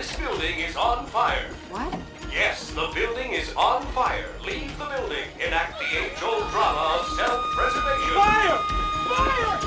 This building is on fire. What? Yes, the building is on fire. Leave the building. Enact the age-old drama of self-preservation. Fire! Fire!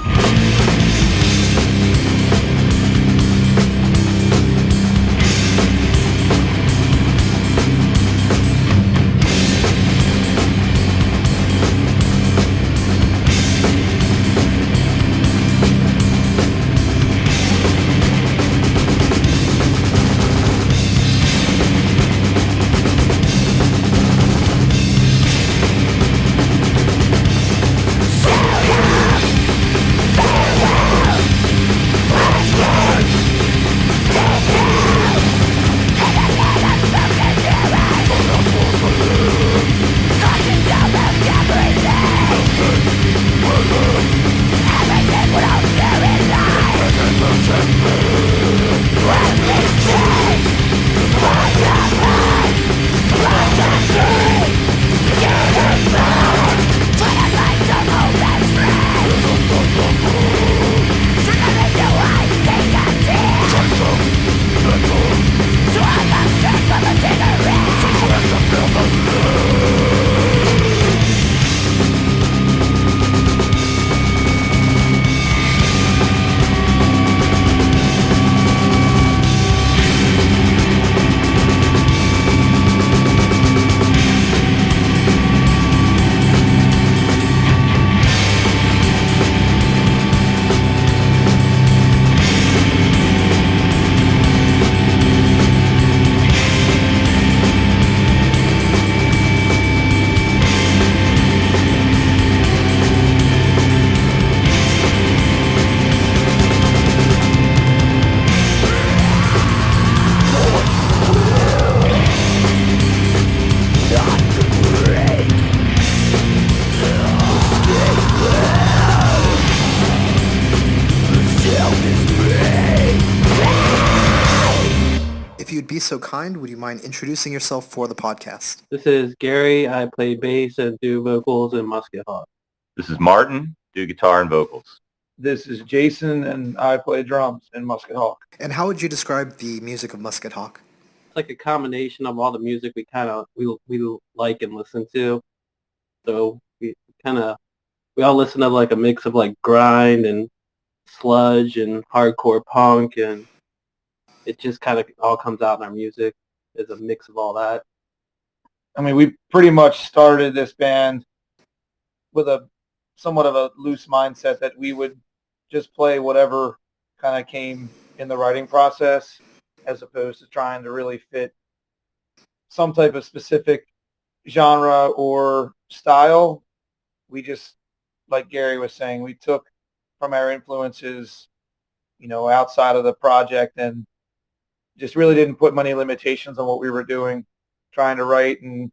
If you'd be so kind, would you mind introducing yourself for the podcast? This is Gary. I play bass and do vocals in Musket Hawk. This is Martin, do guitar and vocals. This is Jason, and I play drums in Musket Hawk. And how would you describe the music of Musket Hawk? It's like a combination of all the music we we like and listen to. So we all listen to like a mix of like grind and sludge and hardcore punk, and it just kind of all comes out in our music as a mix of all that. I mean, we pretty much started this band with a somewhat of a loose mindset that we would just play whatever kind of came in the writing process, as opposed to trying to really fit some type of specific genre or style. We just, like Gary was saying, we took from our influences, outside of the project, and just really didn't put many limitations on what we were doing, trying to write and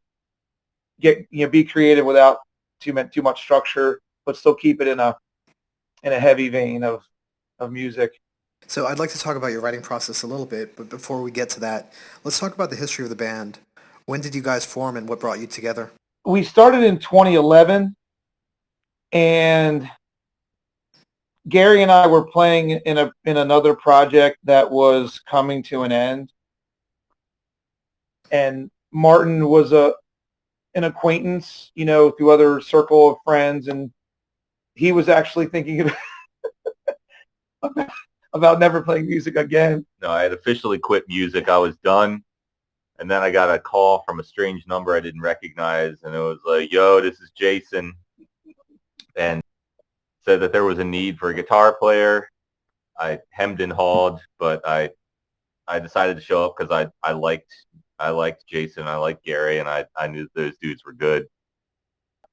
be creative without too much structure, but still keep it in a heavy vein of music. So I'd like to talk about your writing process a little bit, but before we get to that, let's talk about the history of the band. When did you guys form and what brought you together? We started in 2011, and Gary and I were playing in another project that was coming to an end, and Martin was an acquaintance, through other circle of friends, and he was actually thinking about never playing music again. No, I had officially quit music. I was done. And then I got a call from a strange number I didn't recognize, and it was like, yo, this is Jason, and said that there was a need for a guitar player. I hemmed and hawed, but I decided to show up because I liked Jason, I liked Gary, and I knew those dudes were good.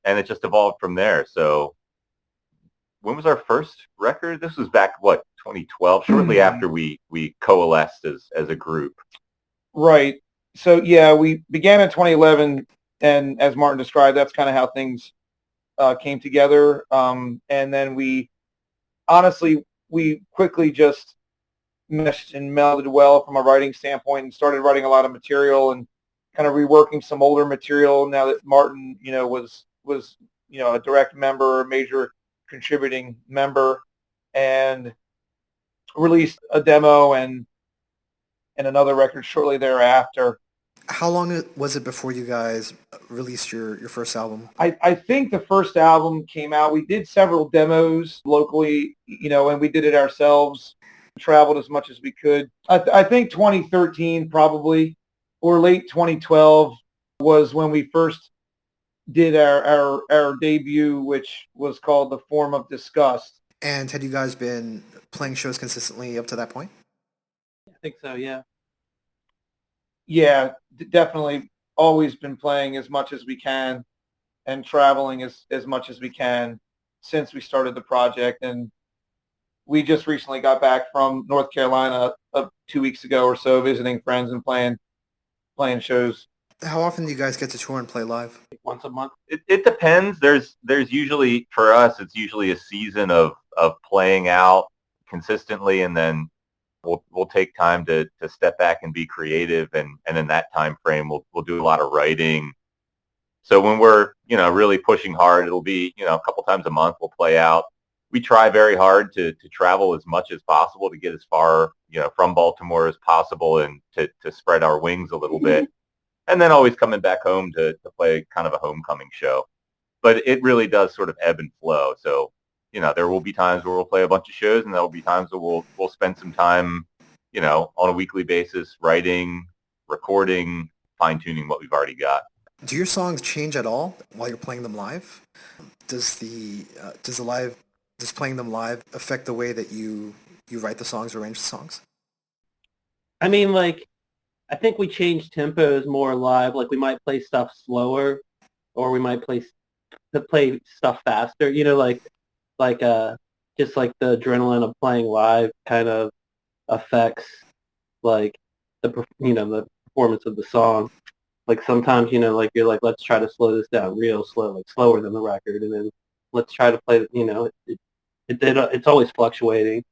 And it just evolved from there. So when was our first record? This was back, 2012, shortly after we coalesced as a group. Right. So, yeah, we began in 2011, and as Martin described, that's kind of how things came together. And then we quickly just meshed and melded well from a writing standpoint and started writing a lot of material and kind of reworking some older material now that Martin, was a direct member, a major contributing member, and released a demo and and another record shortly thereafter. How long was it before you guys released your first album? I think the first album came out. We did several demos locally, and we did it ourselves. Traveled as much as we could. I think 2013 probably, or late 2012 was when we first did our debut, which was called the Form of Disgust. And had you guys been playing shows consistently up to that point? I think so, yeah. Yeah, definitely always been playing as much as we can and traveling as much as we can since we started the project. And we just recently got back from North Carolina 2 weeks ago or so, visiting friends and playing shows. How often do you guys get to tour and play live? Once a month. It depends. There's usually, for us, it's usually a season of playing out consistently, and then we'll take time to step back and be creative, and in that time frame we'll do a lot of writing. So when we're really pushing hard, it'll be a couple times a month we'll play out. We try very hard to travel as much as possible to get as far from Baltimore as possible, and to spread our wings a little bit, and then always coming back home to play kind of a homecoming show. But it really does sort of ebb and flow. So there will be times where we'll play a bunch of shows, and there will be times where we'll spend some time, on a weekly basis, writing, recording, fine-tuning what we've already got. Do your songs change at all while you're playing them live? Does playing them live affect the way that you write the songs, arrange the songs? I mean, I think we change tempos more live. We might play stuff slower, or we might play stuff faster. Just like the adrenaline of playing live kind of affects the performance of the song. Sometimes you're let's try to slow this down real slow, slower than the record, and then let's try to play. It's always fluctuating.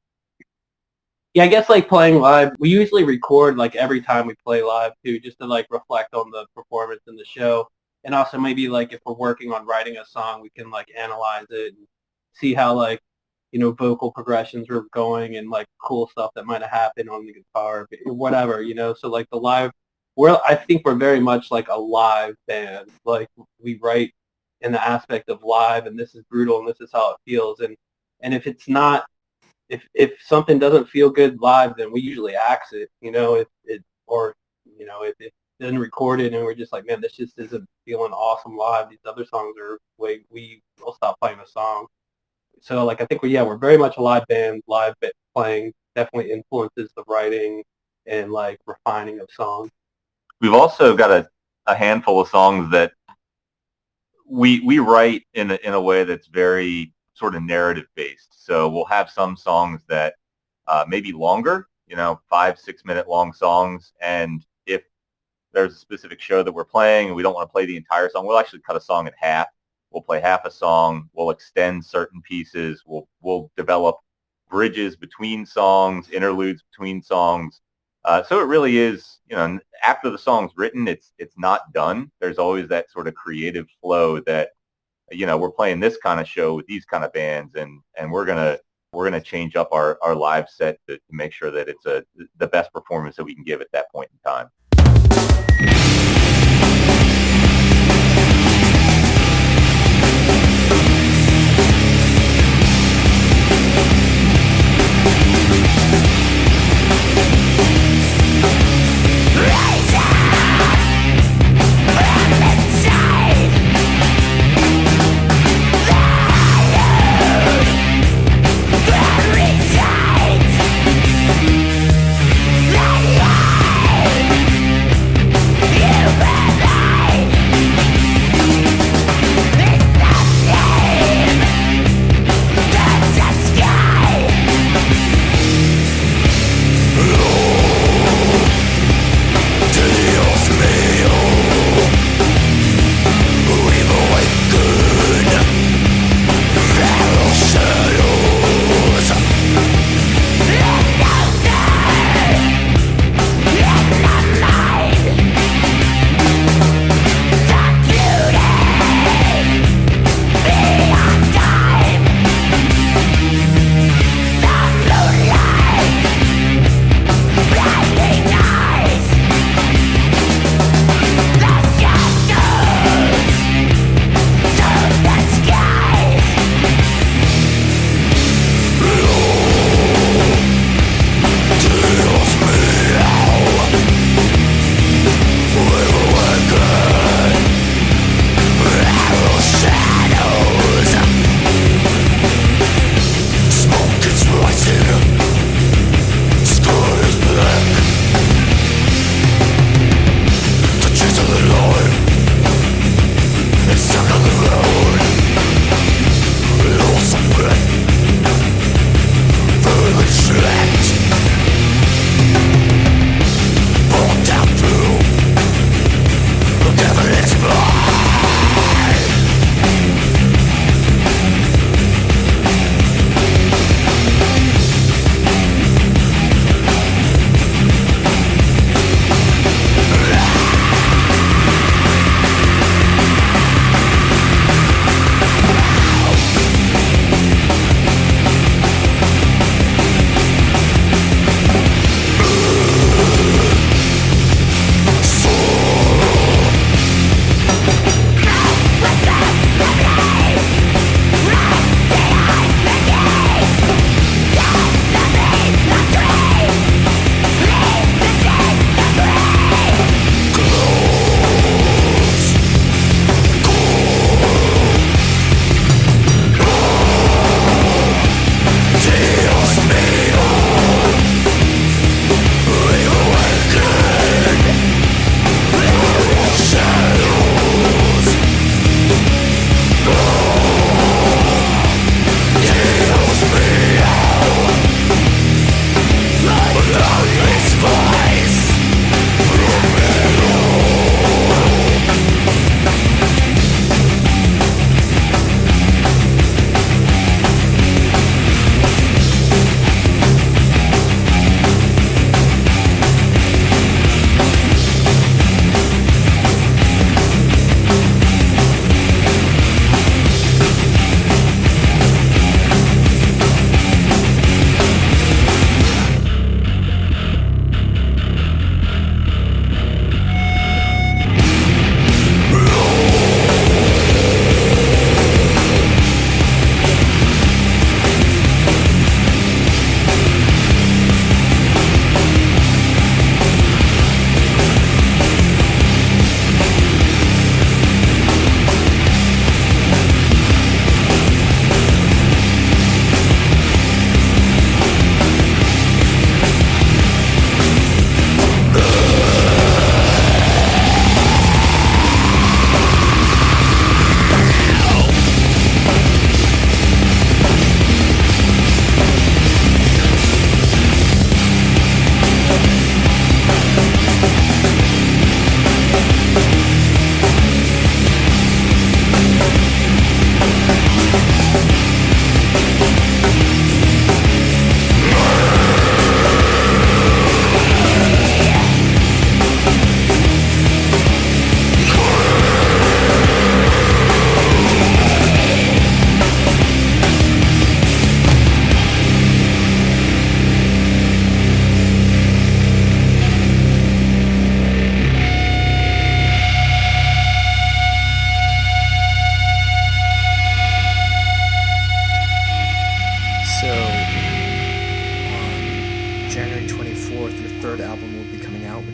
Yeah, I guess playing live, we usually record every time we play live too, just to reflect on the performance in the show, and also maybe if we're working on writing a song, we can analyze it and see how vocal progressions are going, and cool stuff that might have happened on the guitar or whatever, So the live, I think we're very much a live band. We write in the aspect of live, and this is brutal, and this is how it feels, and if it's not, if something doesn't feel good live, then we usually axe it, if it didn't record it and we're just man, this just isn't feeling awesome live. These other songs are we'll stop playing the song. So I think we're very much a live band. Live playing definitely influences the writing and refining of songs. We've also got a handful of songs that we write in a way that's very sort of narrative based. So we'll have some songs that may be longer, 5-6 minute long songs. And if there's a specific show that we're playing and we don't want to play the entire song, we'll actually cut a song in half. We'll play half a song. We'll extend certain pieces. We'll develop bridges between songs, interludes between songs. So it really is, after the song's written, it's not done. There's always that sort of creative flow that, we're playing this kind of show with these kind of bands, and we're gonna change up our live set to make sure that it's the best performance that we can give at that point in time. You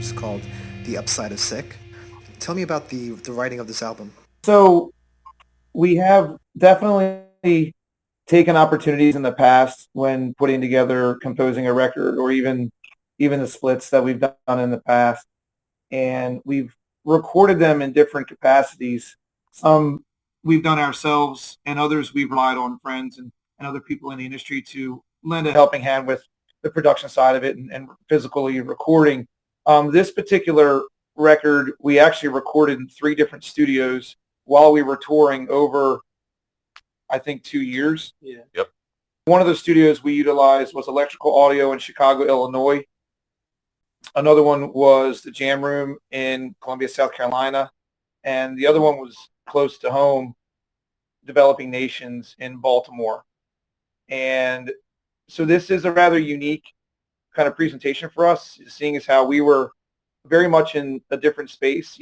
is called The Upside of Sick. Tell me about the writing of this album. So we have definitely taken opportunities in the past when putting together, composing a record, or even the splits that we've done in the past, and we've recorded them in different capacities. Some we've done ourselves, and others we've relied on friends and other people in the industry to lend a helping hand with the production side of it and physically recording. This particular record, we actually recorded in 3 different studios while we were touring over, I think, 2 years. Yeah. Yep. One of the studios we utilized was Electrical Audio in Chicago, Illinois. Another one was the Jam Room in Columbia, South Carolina. And the other one was close to home, Developing Nations in Baltimore. And so this is a rather unique kind of presentation for us, seeing as how we were very much in a different space,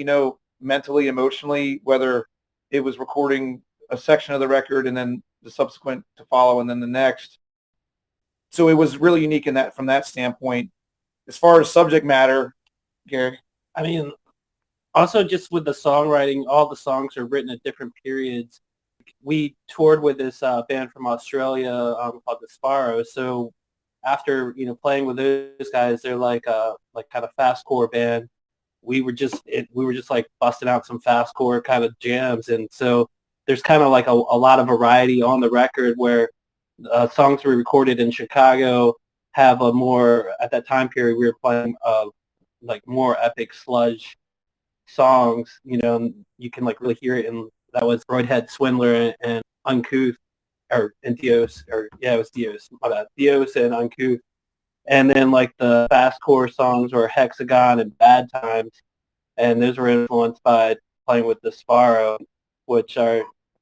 mentally, emotionally, whether it was recording a section of the record and then the subsequent to follow and then the next. So it was really unique in that from that standpoint. As far as subject matter, Gary? I mean, also just with the songwriting, all the songs are written at different periods. We toured with this band from Australia called the Sparrows. So after playing with those guys, they're like kind of fastcore band. We were just like busting out some fastcore kind of jams, and so there's kind of like a lot of variety on the record where songs we recorded in Chicago have a more, at that time period we were playing like more epic sludge songs. You can like really hear it, and that was Broadhead Swindler and Uncouth, and Dios, it was Dios, my bad, Dios and Uncouth. And then like the fastcore songs were Hexagon and Bad Times, and those were influenced by playing with the Sparrow, which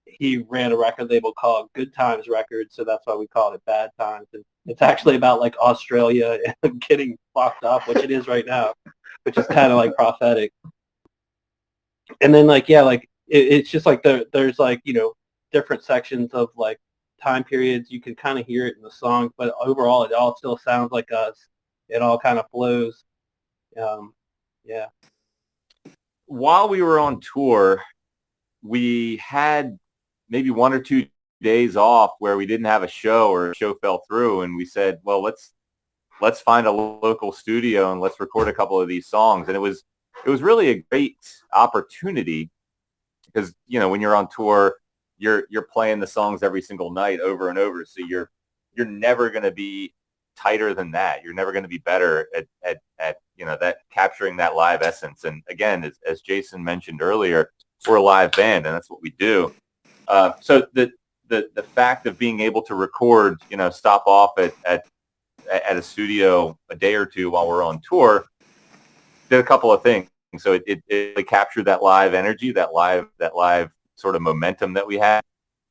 he ran a record label called Good Times Records, so that's why we called it Bad Times. And it's actually about like Australia and getting fucked up, which it is right now, which is kind of like prophetic. And then it's just like there's like different sections of like time periods. You can kind of hear it in the songs, but overall it all still sounds like us. It all kind of flows. Yeah. While we were on tour, we had maybe 1 or 2 days off where we didn't have a show, or a show fell through, and we said, well, let's find a local studio and let's record a couple of these songs. And it was really a great opportunity because when you're on tour, you're playing the songs every single night over and over, so you're never going to be tighter than that. You're never going to be better at that, capturing that live essence. And again, as Jason mentioned earlier, we're a live band, and that's what we do. So the fact of being able to record, stop off at a studio a day or two while we're on tour, did a couple of things. So it captured that live energy, that live sort of momentum that we had,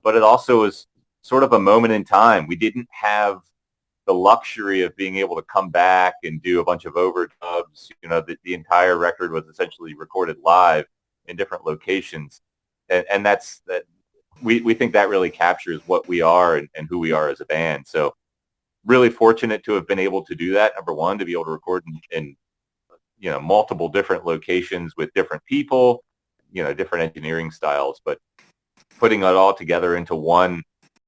but it also was sort of a moment in time. We didn't have the luxury of being able to come back and do a bunch of overdubs. The entire record was essentially recorded live in different locations, and that's that. We think that really captures what we are and who we are as a band. So really fortunate to have been able to do that. Number one, to be able to record in multiple different locations with different people, different engineering styles, but putting it all together into one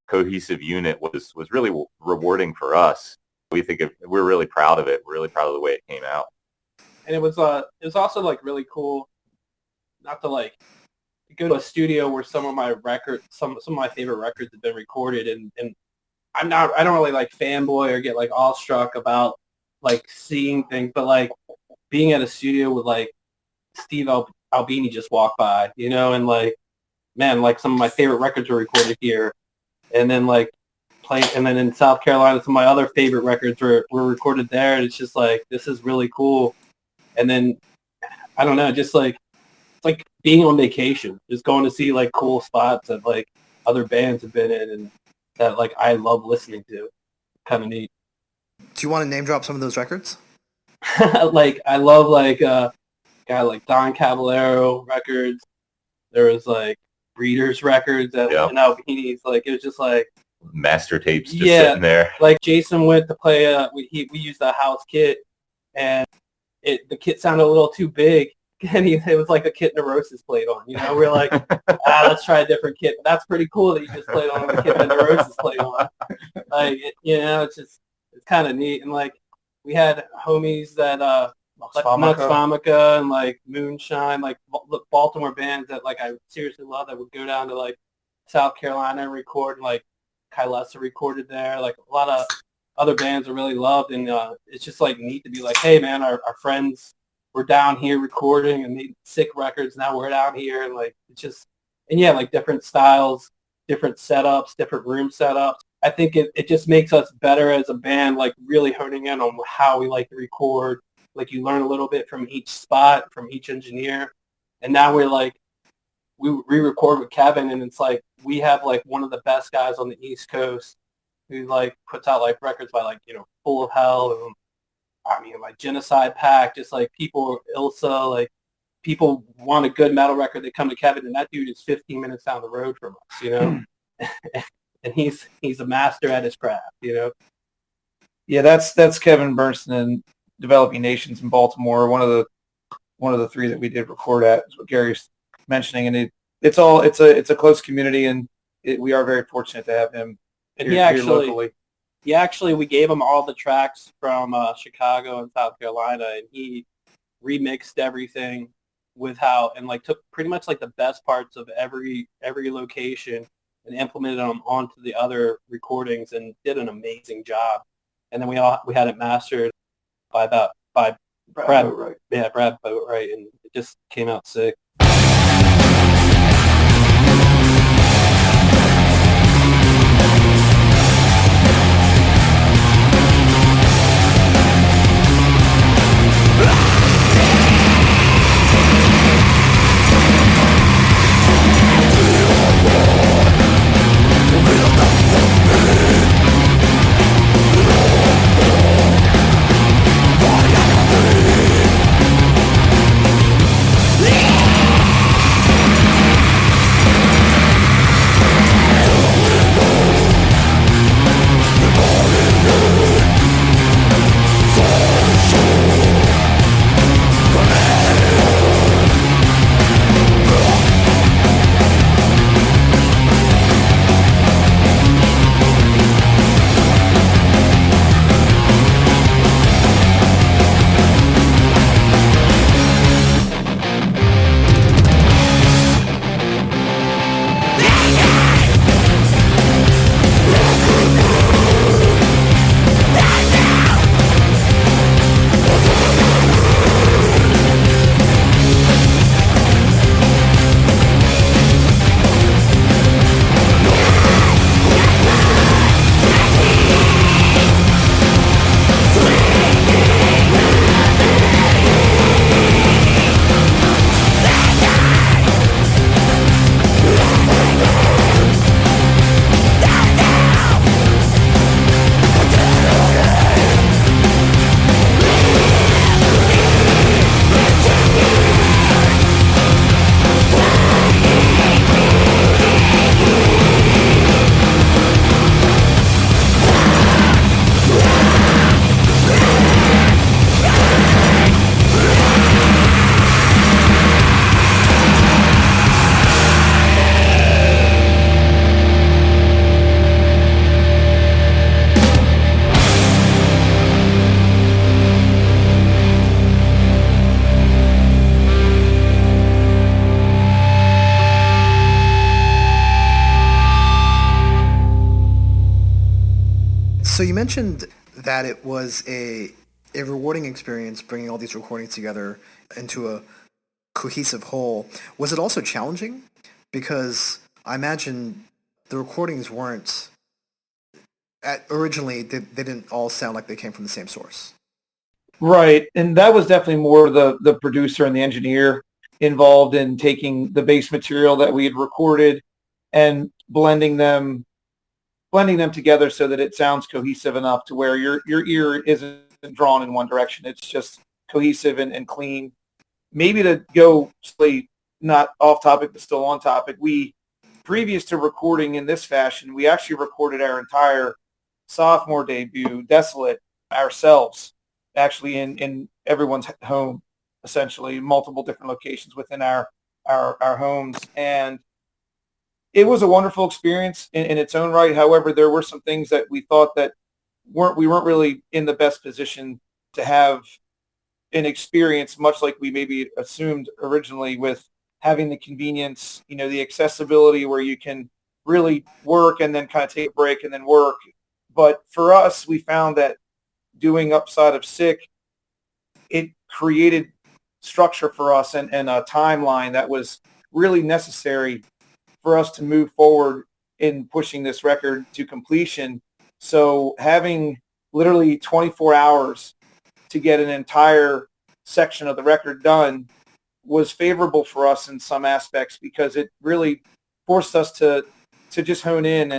cohesive unit was really rewarding for us. We're really proud of it. We're really proud of the way it came out. And it was also like really cool, not to like go to a studio where some of my my favorite records have been recorded, and I don't really like fanboy or get like awestruck about like seeing things, but like being at a studio with like Steve Albini just walked by, and like, man, like some of my favorite records were recorded here, and then like playing, and then in South Carolina, some of my other favorite records were recorded there, and it's just like, this is really cool. And then I don't know, just like it's like being on vacation, just going to see like cool spots that like other bands have been in and that like I love listening to. Kind of neat. Do you want to name drop some of those records? Like I love like guy like Don Caballero records. There was like Breeders records and Albini's. Like it was just like master tapes just sitting there. Like Jason went to play. We used a house kit, and the kit sounded a little too big, and it was like a kit Neurosis played on. You know, we're like, let's try a different kit. But that's pretty cool that you just played on the kit that Neurosis played on. Like, you know, it's kind of neat. And like, we had homies that like Nuts Vomica and like Moonshine, like Baltimore bands that like I seriously love that would go down to like South Carolina and record. And like Kylesa recorded there. Like a lot of other bands I really loved, and it's just like neat to be like, hey man, our friends were down here recording and made sick records. Now we're down here, and like it's just, and yeah, like different styles, different setups, different room setups. I think it just makes us better as a band, like really honing in on how we like to record. Like you learn a little bit from each spot, from each engineer, and now we're like, we re-record with Kevin, and it's like we have like one of the best guys on the East Coast who like puts out like records by like, you know, Full of Hell and I mean like Genocide Pact, just like people, Ilsa, like people want a good metal record, they come to Kevin, and that dude is 15 minutes down the road from us, you know. And he's a master at his craft, you know. Yeah, that's Kevin Bernstein and Developing Nations in Baltimore. One of the three that we did record at is what Gary's mentioning, and it's a close community, and we are very fortunate to have him. And here locally. We gave him all the tracks from Chicago and South Carolina, and he remixed everything with how, and like took pretty much like the best parts of every location and implemented them onto the other recordings, and did an amazing job. And then we had it mastered by Brad Boatwright. Yeah, Brad Boatwright, and it just came out sick. So you mentioned that it was a rewarding experience bringing all these recordings together into a cohesive whole. Was it also challenging? Because I imagine the recordings weren't originally they didn't all sound like they came from the same source. Right, and that was definitely more the producer and the engineer involved in taking the base material that we had recorded and blending them together so that it sounds cohesive enough to where your ear isn't drawn in one direction. It's just cohesive and clean. Maybe to go slightly not off topic but still on topic, we, previous to recording in this fashion, we actually recorded our entire sophomore debut, Desolate, ourselves, actually in everyone's home, essentially, multiple different locations within our homes. And it was a wonderful experience in its own right. However, there were some things that we thought that we weren't really in the best position to have an experience, much like we maybe assumed originally, with having the convenience, the accessibility where you can really work and then kind of take a break and then work. But for us, we found that doing Upside of Sick, it created structure for us and a timeline that was really necessary for us to move forward in pushing this record to completion. So having literally 24 hours to get an entire section of the record done was favorable for us in some aspects, because it really forced us to just hone in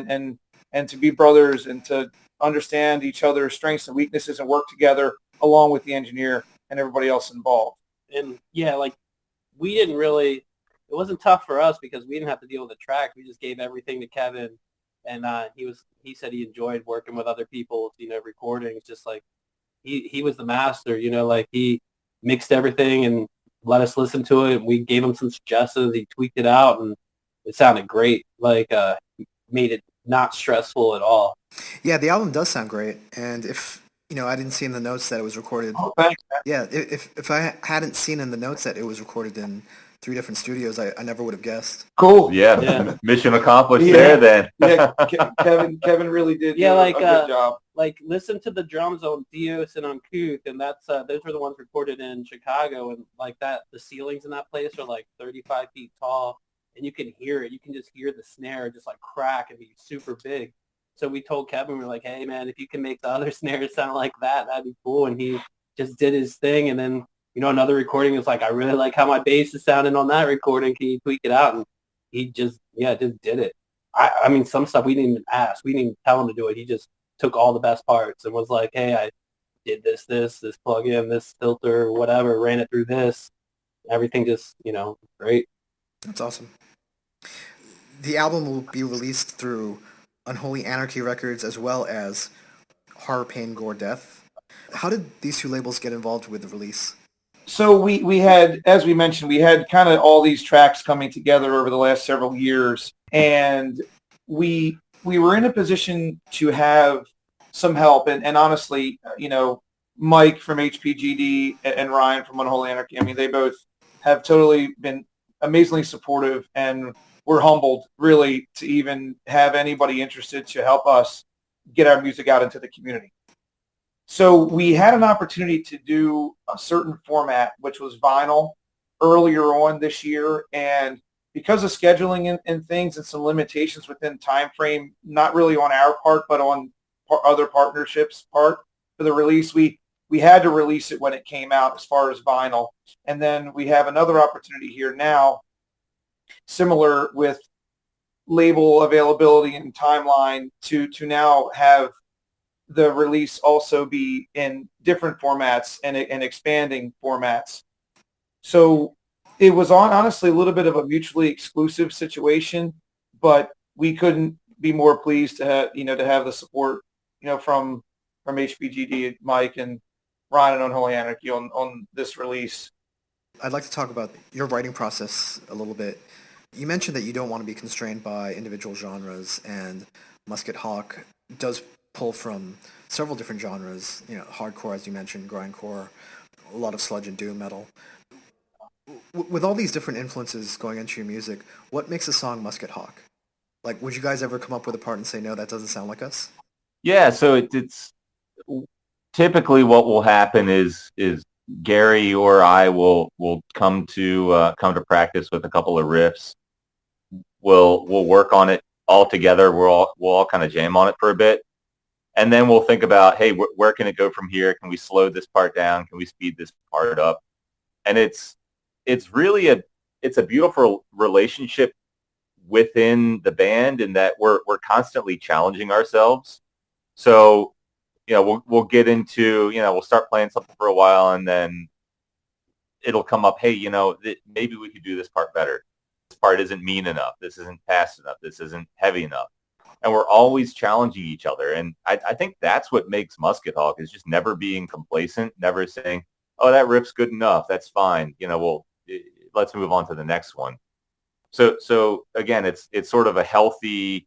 and to be brothers and to understand each other's strengths and weaknesses and work together along with the engineer and everybody else involved. And yeah, like we didn't really, it wasn't tough for us because we didn't have to deal with the track. We just gave everything to Kevin, and he said he enjoyed working with other people, recording. It's just like he was the master, like he mixed everything and let us listen to it. We gave him some suggestions. He tweaked it out, and it sounded great. Like made it not stressful at all. Yeah, the album does sound great, and if I didn't see in the notes that it was recorded. Oh, thanks. Yeah, if I hadn't seen in the notes that it was recorded in 3 different studios, I never would have guessed. Cool. Yeah. Mission accomplished there then. Yeah, Kevin really did do a good job. Like listen to the drums on Dios and on Couth, and that's those were the ones recorded in Chicago, and like that the ceilings in that place are like 35 feet tall, and you can hear it. You can just hear the snare just like crack and be super big. So we told Kevin, we're like, hey man, if you can make the other snares sound like that, that'd be cool. And he just did his thing, and then another recording is like, I really like how my bass is sounding on that recording. Can you tweak it out? And he just did it. I mean, some stuff we didn't even ask. We didn't even tell him to do it. He just took all the best parts and was like, hey, I did this plug-in, this filter, whatever, ran it through this. Everything just, great. That's awesome. The album will be released through Unholy Anarchy Records as well as Horror, Pain, Gore, Death. How did these 2 labels get involved with the release? So we had, as we mentioned, we had kind of all these tracks coming together over the last several years, and we were in a position to have some help. And honestly, Mike from HPGD and Ryan from Unholy Anarchy, I mean, they both have totally been amazingly supportive, and we're humbled really to even have anybody interested to help us get our music out into the community. So we had an opportunity to do a certain format, which was vinyl, earlier on this year. And because of scheduling and things and some limitations within time frame, not really on our part, but on other partnerships' part for the release, we had to release it when it came out as far as vinyl. And then we have another opportunity here now, similar with label availability and timeline, to now have the release also be in different formats and expanding formats. So it was honestly a little bit of a mutually exclusive situation, but we couldn't be more pleased to have, to have the support, from HPGD, Mike and Ryan and Unholy Anarchy on this release. I'd like to talk about your writing process a little bit. You mentioned that you don't want to be constrained by individual genres, and Musket Hawk does pull from several different genres, hardcore, as you mentioned, grindcore, a lot of sludge and doom metal. With all these different influences going into your music, what makes a song Musket Hawk? Like, would you guys ever come up with a part and say, no, that doesn't sound like us? Yeah, so it's typically what will happen is Gary or I will come to practice with a couple of riffs. We'll work on it all together. We'll all kind of jam on it for a bit. And then we'll think about, hey, where can it go from here? Can we slow this part down? Can we speed this part up? And it's really a beautiful relationship within the band in that we're constantly challenging ourselves. So, we'll get into, we'll start playing something for a while, and then it'll come up, hey, maybe we could do this part better. This part isn't mean enough. This isn't fast enough. This isn't heavy enough. And we're always challenging each other. And I think that's what makes Musket Hawk, is just never being complacent, never saying, oh, that riff's good enough. That's fine. Let's move on to the next one. So again, it's sort of a healthy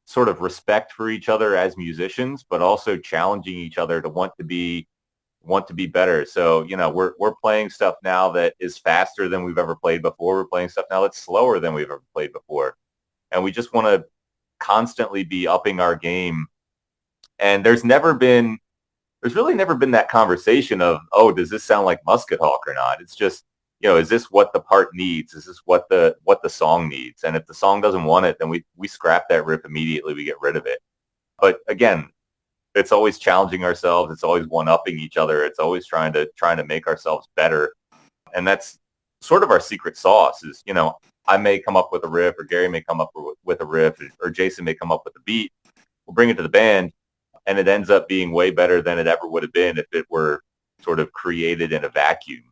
sort of respect for each other as musicians, but also challenging each other to want to be better. So, we're playing stuff now that is faster than we've ever played before. We're playing stuff now that's slower than we've ever played before. And we just want to constantly be upping our game. And there's really never been that conversation of, oh, does this sound like Musket Hawk or not? It's just, is this what the part needs? Is this what the song needs? And if the song doesn't want it, then we scrap that riff immediately. We get rid of it. But again, it's always challenging ourselves. It's always one-upping each other. It's always trying to make ourselves better. And that's sort of our secret sauce is, I may come up with a riff, or Gary may come up with a riff, or Jason may come up with a beat. We'll bring it to the band, and it ends up being way better than it ever would have been if it were sort of created in a vacuum,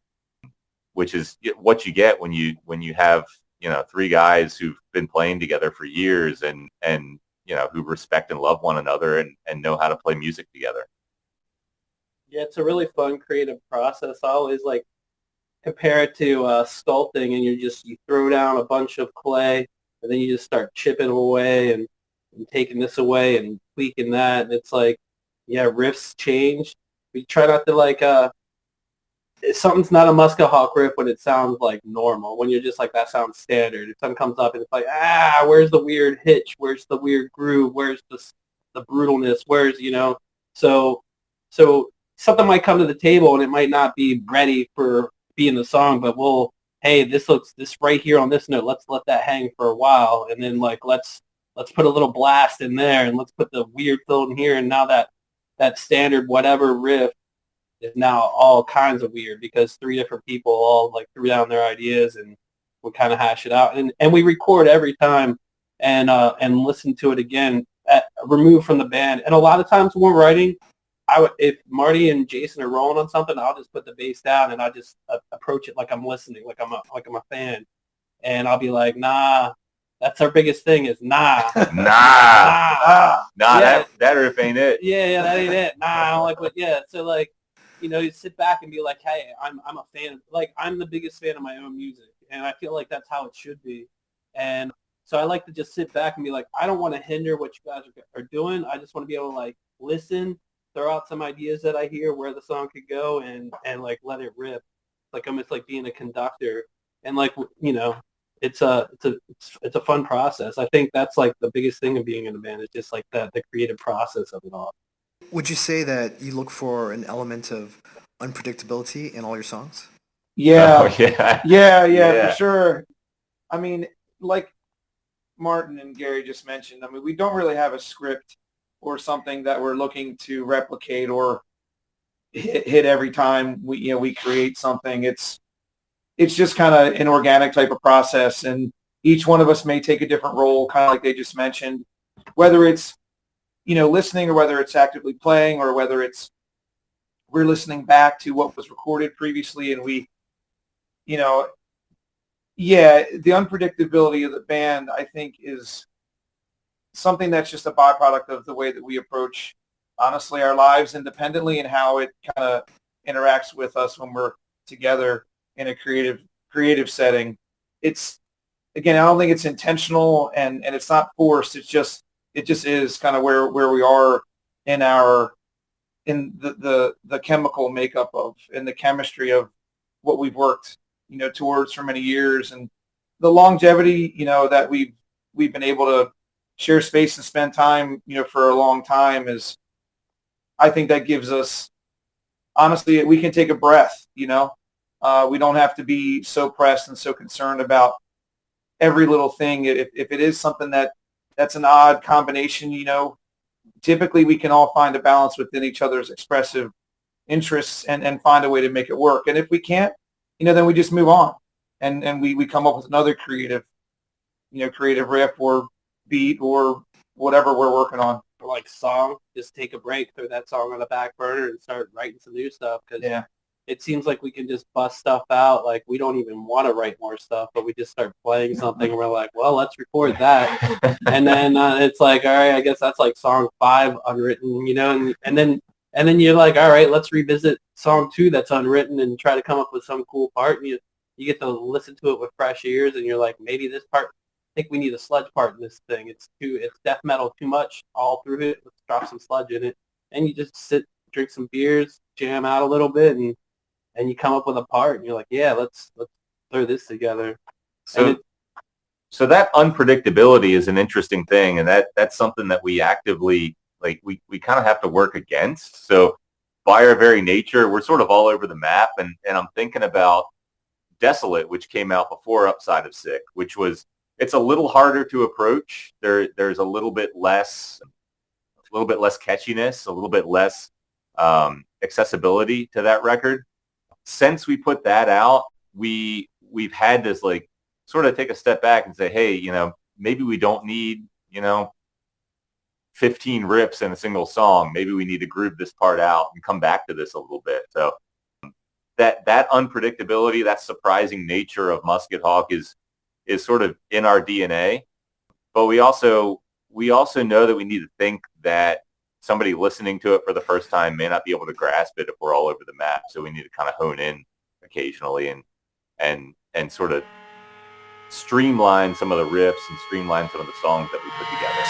which is what you get when you have, three guys who've been playing together for years and who respect and love one another and know how to play music together. Yeah, it's a really fun creative process. I always compare it to sculpting, and you throw down a bunch of clay, and then you just start chipping away and taking this away and tweaking that. And it's riffs change. We try not to something's not a Musket Hawk riff when it sounds normal. When you're just that sounds standard. If something comes up and it's where's the weird hitch? Where's the weird groove? Where's the brutalness? Where's so something might come to the table and it might not be ready for being the song, but hey, this right here on this note. Let's let that hang for a while, and then let's put a little blast in there, and let's put the weird fill in here, and now that standard whatever riff is now all kinds of weird because three different people all threw down their ideas, and we kind of hash it out, and we record every time and listen to it again removed from the band. And a lot of times when we're writing, if Marty and Jason are rolling on something, I'll just put the bass down and I just approach it like I'm listening, like I'm a fan, and I'll be like, nah, that's our biggest thing is nah. Nah. Yeah. That riff ain't it. Yeah, that ain't it. Nah, I don't like what. Yeah, so you sit back and be like, hey, I'm a fan. I'm the biggest fan of my own music, and I feel like that's how it should be. And so I like to just sit back and be like, I don't want to hinder what you guys are doing. I just want to be able to listen, throw out some ideas that I hear where the song could go, and let it rip. Almost like being a conductor, and it's a fun process. I think that's the biggest thing of being in a band is just the creative process of it all. Would you say that you look for an element of unpredictability in all your songs? Yeah. Oh, yeah. Yeah, for sure. I mean, like Martin and Gary just mentioned, we don't really have a script or something that we're looking to replicate or hit every time we create something. It's just kind of an organic type of process, and each one of us may take a different role, kind of like they just mentioned, whether it's listening, or whether it's actively playing, or whether we're listening back to what was recorded previously, and we, the unpredictability of the band, I think, is something that's just a byproduct of the way that we approach, honestly, our lives independently, and how it kind of interacts with us when we're together in a creative setting. It's, again, I don't think it's intentional, and it's not forced. It just is kind of where we are in the chemical makeup of, and the chemistry of what we've worked towards for many years, and the longevity that we've been able to share space and spend time for a long time is, I think that gives us, honestly, we can take a breath. We don't have to be so pressed and so concerned about every little thing. If it is something that's an odd combination, typically we can all find a balance within each other's expressive interests and find a way to make it work. And if we can't, then we just move on and we come up with another creative riff or beat or whatever we're working on. Or song, just take a break, throw that song on the back burner and start writing some new stuff, because it seems like we can just bust stuff out. We don't even want to write more stuff, but we just start playing something and we're like, well, let's record that. And then it's all right, I guess that's song 5 unwritten, and then And then you're like, all right, let's revisit song 2 that's unwritten and try to come up with some cool part. And you get to listen to it with fresh ears, and you're like, maybe this part, I think we need a sludge part in this thing. It's death metal too much all through it. Let's drop some sludge in it. And you just sit, drink some beers, jam out a little bit, and you come up with a part. And you're like, yeah, let's throw this together. So that unpredictability is an interesting thing, and that's something that we actively, like, we kind of have to work against. So by our very nature, we're sort of all over the map, and I'm thinking about Desolate, which came out before Upside of Sick, which was, it's a little harder to approach. There's a little bit less catchiness, a little bit less accessibility to that record. Since we put that out, we've had this, like, sort of take a step back and say, hey, maybe we don't need, 15 riffs in a single song. Maybe we need to groove this part out and come back to this a little bit. So that unpredictability, that surprising nature of Musket Hawk is sort of in our DNA. But we also know that we need to think that somebody listening to it for the first time may not be able to grasp it if we're all over the map. So we need to kind of hone in occasionally and sort of streamline some of the riffs and streamline some of the songs that we put together.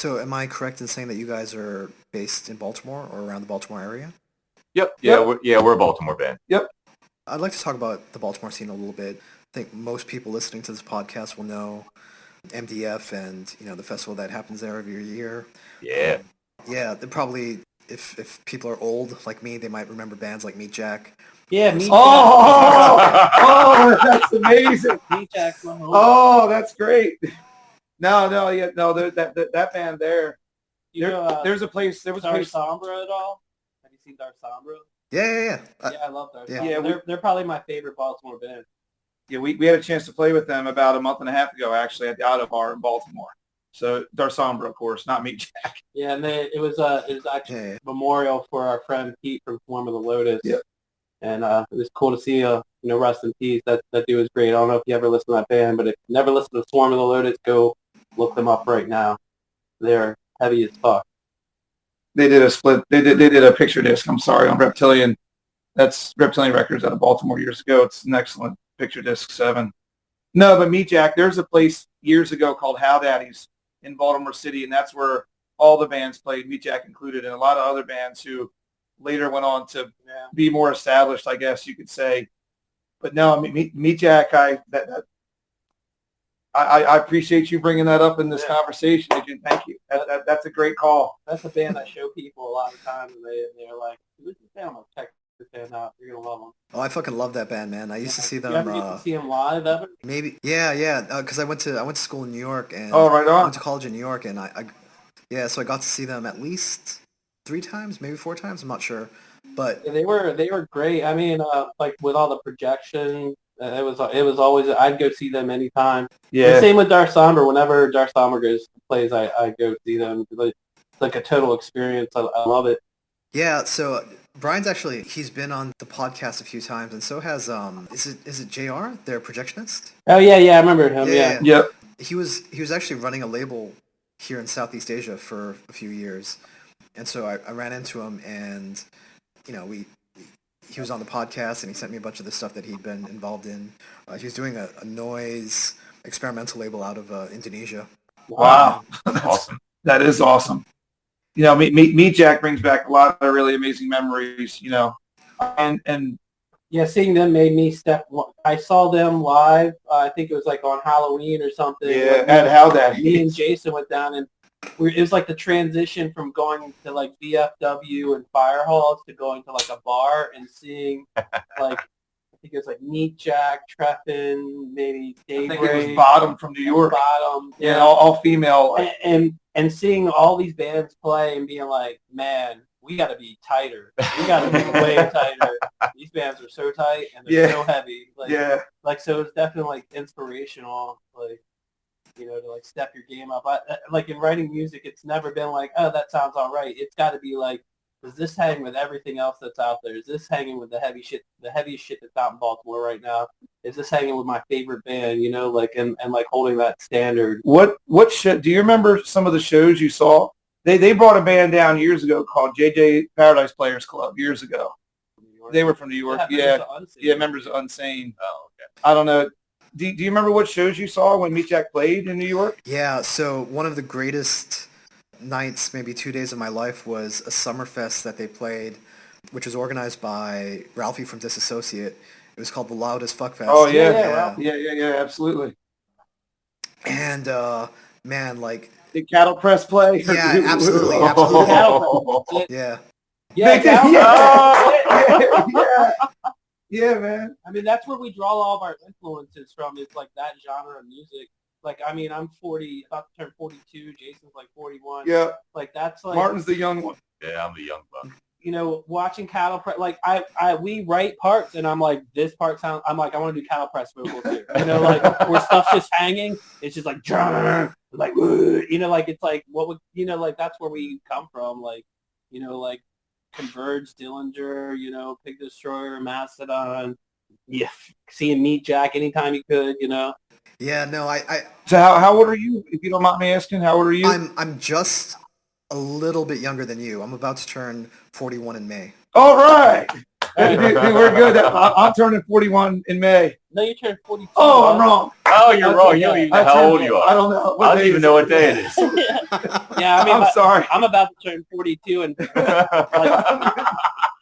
So am I correct in saying that you guys are based in Baltimore or around the Baltimore area? Yep. Yeah, we're a Baltimore band. Yep. I'd like to talk about the Baltimore scene a little bit. I think most people listening to this podcast will know MDF and the festival that happens there every year. Yeah. Yeah, they probably if people are old like me, they might remember bands like Meatjack. Yeah, Meatjack. Oh, that's amazing. Meatjack's my home. Oh, that's great. No, that band there. There's a place. There was a Dar place. Sombra at all? Have you seen Dar Sombra? Yeah. Yeah, I love Dar yeah. Sombra. Yeah, They're probably my favorite Baltimore band. Yeah, we had a chance to play with them about a month and a half ago, actually, at the Auto Bar in Baltimore. So Dar Sombra, of course, not Meatjack. Yeah, and it was actually a memorial for our friend Pete from Form of the Lotus. Yep. And it was cool to see, rest in peace. That dude was great. I don't know if you ever listened to that band, but if you never listened to Swarm of the Lotus, go look them up right now. They're heavy as fuck. They did a split. They did a picture disc. I'm sorry, on Reptilian. That's Reptilian Records out of Baltimore years ago. It's an excellent picture disc 7. No, but Meatjack. There's a place years ago called How Daddy's in Baltimore City, and that's where all the bands played, Meatjack included, and a lot of other bands who later went on to be more established, I guess you could say. But no, Meatjack, I appreciate you bringing that up in this conversation, Adrian. Thank you. That's a great call. That's a band I show people a lot of times, and they're like, "This is band. I'm gonna check this band out. You're gonna love them." Oh, I fucking love that band, man. I used to see them. You ever get to see them live ever? Maybe. Yeah. Because I went to school in New York and Right on. I went to college in New York, and so I got to see them at least 3 times, maybe 4 times. I'm not sure, but Yeah, they were great. I mean, like with all the projection. It was always, I'd go see them anytime. Yeah. And same with Dar Sombra. Whenever Dar Sombra plays, I go see them. It's like a total experience. I love it. Yeah, so Brian's he's been on the podcast a few times, and so has is it JR, their projectionist? Oh yeah, I remember him. Yeah. Yep. He was actually running a label here in Southeast Asia for a few years, and so I ran into him, and he was on the podcast, and he sent me a bunch of the stuff that he'd been involved in. He was doing a noise experimental label out of Indonesia. Wow. That's awesome. That is awesome. Meatjack brings back a lot of really amazing memories, and yeah, seeing them made me step. I saw them live. I think it was like on Halloween or something. Yeah, at How Daddy. Me and Jason went down, and it was like the transition from going to like VFW and fire halls to going to like a bar and seeing like, I think it was like Meatjack, Treffin, maybe Dave. I think it was Bottom from New York. Bottom. Yeah, all female. And seeing all these bands play and being like, man, we got to be tighter. We got to be way tighter. These bands are so tight and they're so heavy. Like, so it's definitely like inspirational. Like, to like step your game up. Like in writing music, it's never been like, oh, that sounds all right. It's got to be like, does this hang with everything else that's out there? Is this hanging with the heaviest shit that's out in Baltimore right now? Is this hanging with my favorite band? Like and like holding that standard. What show? Do you remember some of the shows you saw? They brought a band down years ago called JJ Paradise Players Club years ago. They were from New York. Yeah, members of Unsane. Oh, okay. I don't know. Do you remember what shows you saw when Meatjack played in New York? Yeah, so one of the greatest nights, maybe 2 days of my life, was a summer fest that they played, which was organized by Ralphie from Disassociate. It was called the Loudest Fuck Fest. Oh yeah, absolutely. And man, like, did Cattlepress play? Yeah, absolutely. Yeah. Yeah, man. I mean, that's where we draw all of our influences from. It's like that genre of music. Like, I mean, I'm 40, about to turn 42. Jason's like 41. Yeah. Like, that's like... Martin's the young one. Yeah, I'm the young buck. Watching Cattlepress, like, we write parts, and I'm like, this part sounds... I'm like, I want to do Cattlepress vocals here. Like, where stuff's just hanging, it's just like, like, like, it's like, what would... like, that's where we come from. Like, like, Converge, Dillinger, Pig Destroyer, Mastodon, seeing Meatjack anytime you could, Yeah, no, I So how old are you? If you don't mind me asking, how old are you? I'm just a little bit younger than you. I'm about to turn 41 in May. All right. we're good. I'm turning 41 in May. No, you turned 42. Oh, I'm wrong. Oh, you're wrong. You don't even know how old you I are. don't know. I don't even know what day it is. Yeah, I mean, I'm sorry. I'm about to turn 42, and like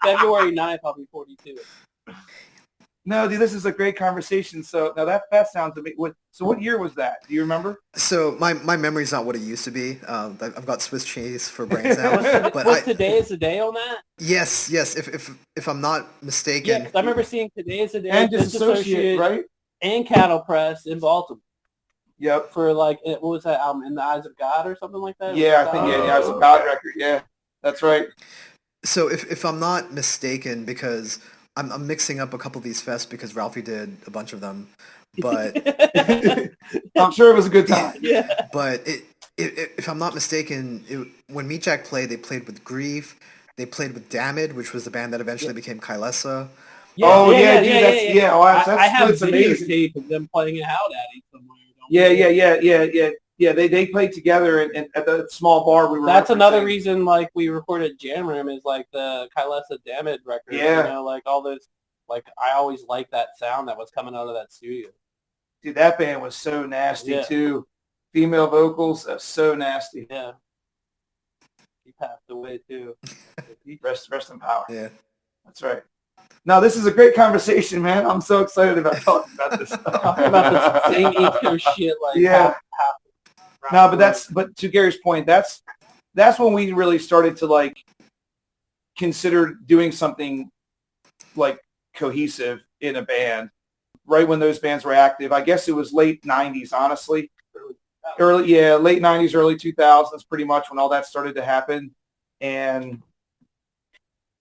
February 9th, I'll be 42. No, dude, this is a great conversation. So now that sounds amazing. So what year was that? Do you remember? So my memory's not what it used to be. I've got Swiss cheese for brains now. Was Today Is the Day on that? Yes. If I'm not mistaken. Yeah, 'cause I remember seeing Today Is the Day And Disassociate, right? and Cattlepress in Baltimore. Yep. For like, what was that album? In the Eyes of God or something like that? Yeah, I think yeah, it's a God record. Yeah, that's right. So if I'm not mistaken, because I'm mixing up a couple of these fests because Ralphie did a bunch of them, but I'm sure it was a good time. Yeah. but if I'm not mistaken, when Meatjack played, they played with Grief, they played with Damned, which was the band that eventually became Kylesa. Oh yeah, dude, I have that's amazing. videotape of them playing it out at it somewhere. Yeah. They played together at the small bar we were. That's another referencing. reason, like, we recorded Jam Room is like the Kylesa Damned record. Yeah. You know, like all those. Like, I always liked that sound that was coming out of that studio. Dude, that band was so nasty too. Female vocals, so nasty. Yeah. He passed away too. Rest in power. Yeah. That's right. No, this is a great conversation, man. I'm so excited about talking about this stuff. Talking about the same East Coast shit, like yeah. half No, but to Gary's point, that's when we really started to like consider doing something like cohesive in a band. Right when those bands were active, I guess it was late '90s, honestly. Late '90s, early 2000s, pretty much when all that started to happen, and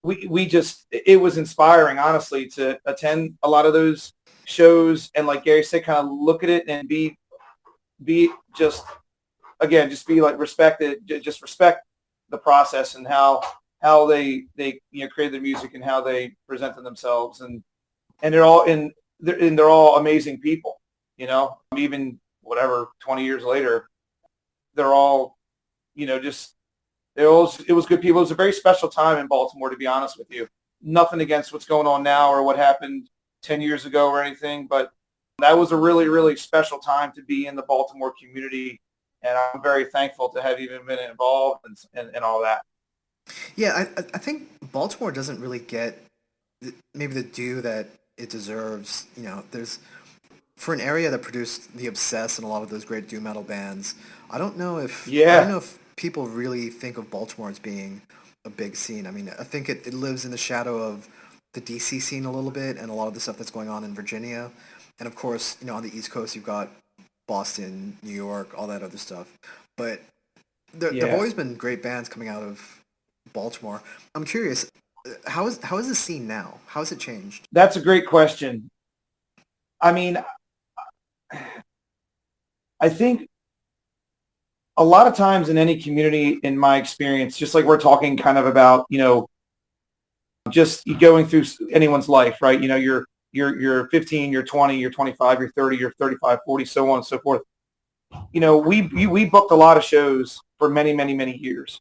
we just, it was inspiring, honestly, to attend a lot of those shows and, like Gary said, kind of look at it and be just be like respect the process and how they created the music and how they presented themselves, and they're all amazing people, even whatever 20 years later, they're all it was good people. It was a very special time in Baltimore, to be honest with you. Nothing against what's going on now or what happened 10 years ago or anything, but that was a really, really special time to be in the Baltimore community, and I'm very thankful to have even been involved and all that. Yeah, I think Baltimore doesn't really get maybe the due that it deserves. There's, for an area that produced The Obsessed and a lot of those great doom metal bands, I don't know if people really think of Baltimore as being a big scene. I mean, I think it lives in the shadow of the DC scene a little bit and a lot of the stuff that's going on in Virginia. And of course, on the East Coast, you've got Boston, New York, all that other stuff. But there have always been great bands coming out of Baltimore. I'm curious, how is the scene now? How has it changed? That's a great question. I mean, I think a lot of times in any community, in my experience, just like we're talking kind of about, just going through anyone's life, right? You're 15, you're 20, you're 25, you're 30, you're 35, 40, so on and so forth. We booked a lot of shows for many, many, many years.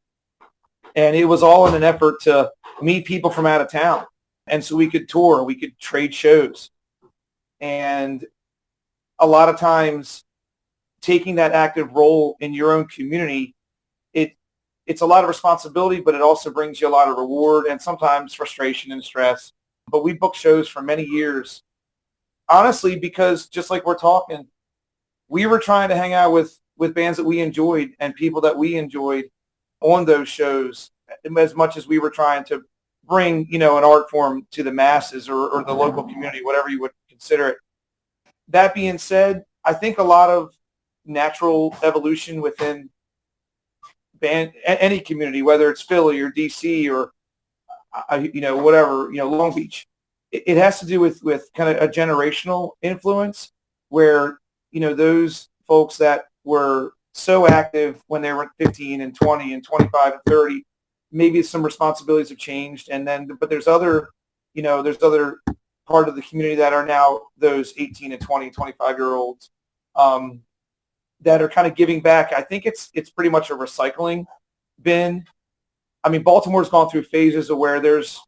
And it was all in an effort to meet people from out of town. And so we could tour, we could trade shows. And a lot of times taking that active role in your own community, it's a lot of responsibility, but it also brings you a lot of reward and sometimes frustration and stress. But we booked shows for many years, honestly, because just like we're talking, we were trying to hang out with bands that we enjoyed and people that we enjoyed on those shows as much as we were trying to bring, an art form to the masses or the local community, whatever you would consider it. That being said, I think a lot of natural evolution within any community, whether it's Philly or DC or whatever, Long Beach, it has to do with kind of a generational influence where those folks that were so active when they were 15 and 20 and 25 and 30, maybe some responsibilities have changed, but there's other part of the community that are now those 18 and 20, 25-year-olds that are kind of giving back. I think it's pretty much a recycling bin. I mean, Baltimore's gone through phases of where there's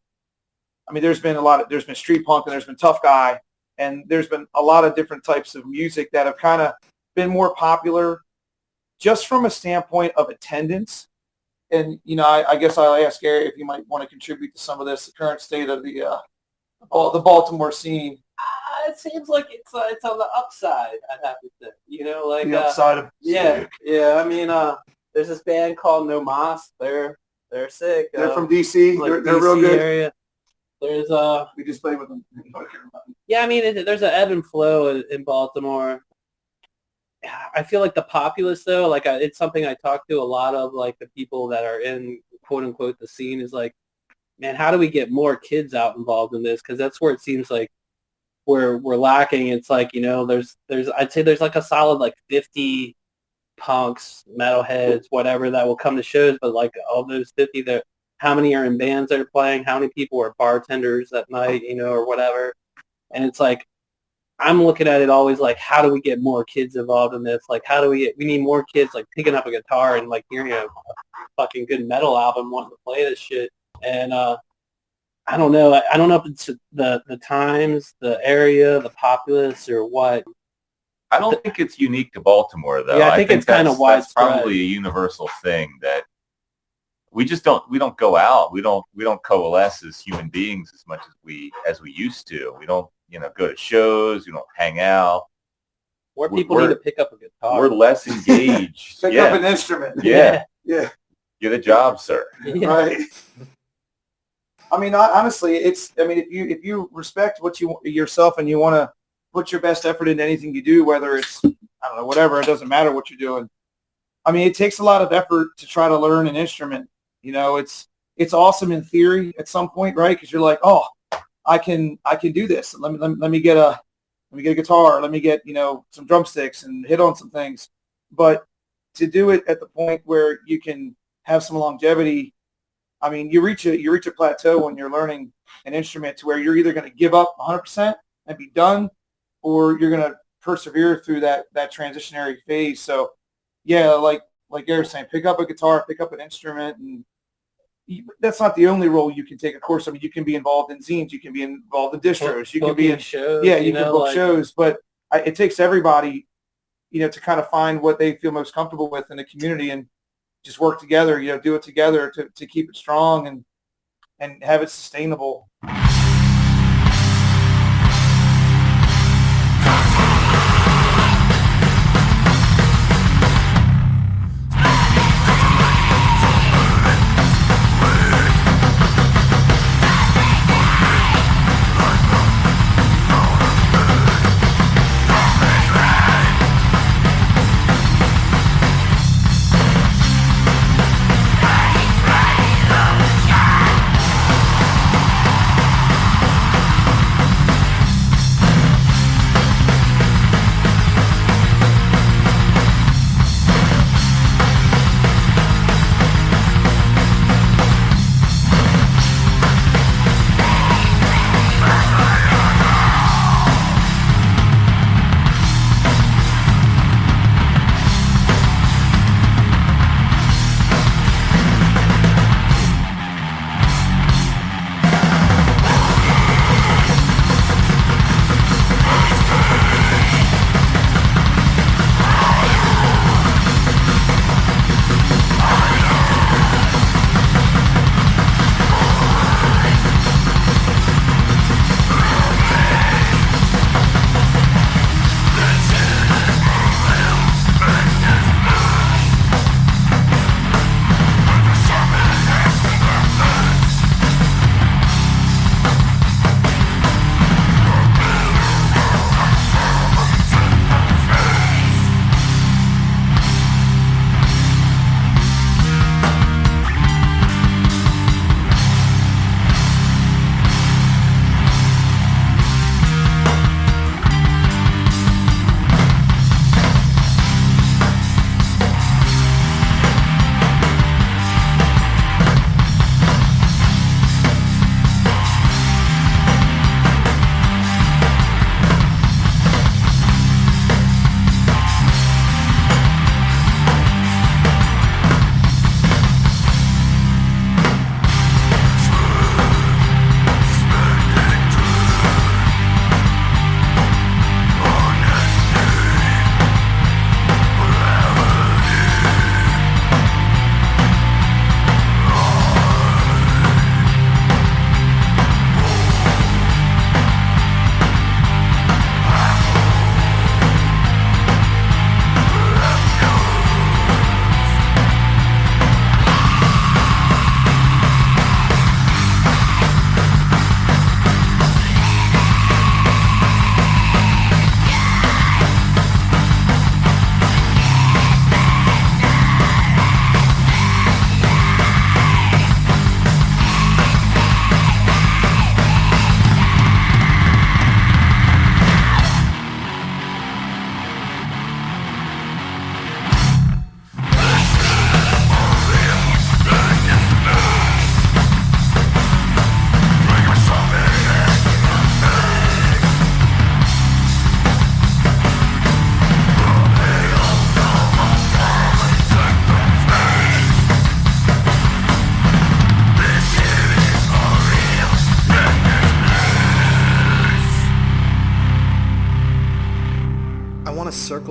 I mean, there's been street punk and there's been tough guy, and there's been a lot of different types of music that have kind of been more popular just from a standpoint of attendance. And, you know, I guess I'll ask Gary if you might want to contribute to some of this, the current state of the Baltimore scene. It seems like it's on the upside, I'd have to say. You know, like The upside of yeah. I mean, there's this band called No Mas. They're sick. They're from DC. Like They're DC real good. Area. There's We just played with them. yeah, I mean, there's an ebb and flow in Baltimore. I feel like the populace, though, like it's something I talk to a lot of, like the people that are in quote unquote the scene is like, man, how do we get more kids out involved in this? Because that's where it seems like we're lacking. It's like, you know, there's I'd say there's like a solid like 50 punks, metalheads, whatever that will come to shows, but like of those 50, that how many are in bands that are playing? How many people are bartenders at night, you know, or whatever? And it's like, I'm looking at it always like, how do we get more kids involved in this? Like, how do we need more kids like picking up a guitar and like hearing a fucking good metal album, wanting to play this shit. And I don't know. I don't know if it's the times, the area, the populace, or what. I don't think it's unique to Baltimore, though. Yeah, I think it's kind of widespread. That's probably a universal thing that we don't go out. We don't coalesce as human beings as much as we used to. We don't, you know, go to shows. We don't hang out. More people need to pick up a guitar. We're less engaged. Pick up an instrument. Yeah. Yeah. Get a job, sir. Yeah. Right. I mean, honestly, if you respect yourself and you want to put your best effort into anything you do, whether it's, I don't know, whatever, it doesn't matter what you're doing. I mean, it takes a lot of effort to try to learn an instrument. You know, it's awesome in theory at some point, right? Because you're like, oh, I can do this. Let me get a guitar. Let me get, you know, some drumsticks and hit on some things. But to do it at the point where you can have some longevity, I mean, you reach a plateau when you're learning an instrument to where you're either going to give up 100% and be done, or you're going to persevere through that transitionary phase. So, yeah, like Gary's saying, pick up a guitar, pick up an instrument, and that's not the only role you can take. Of course, I mean, you can be involved in zines, you can be involved in distros, you can be in shows. Yeah, you can book shows, but it takes everybody, you know, to kind of find what they feel most comfortable with in the community and just work together, you know, do it together to keep it strong and have it sustainable.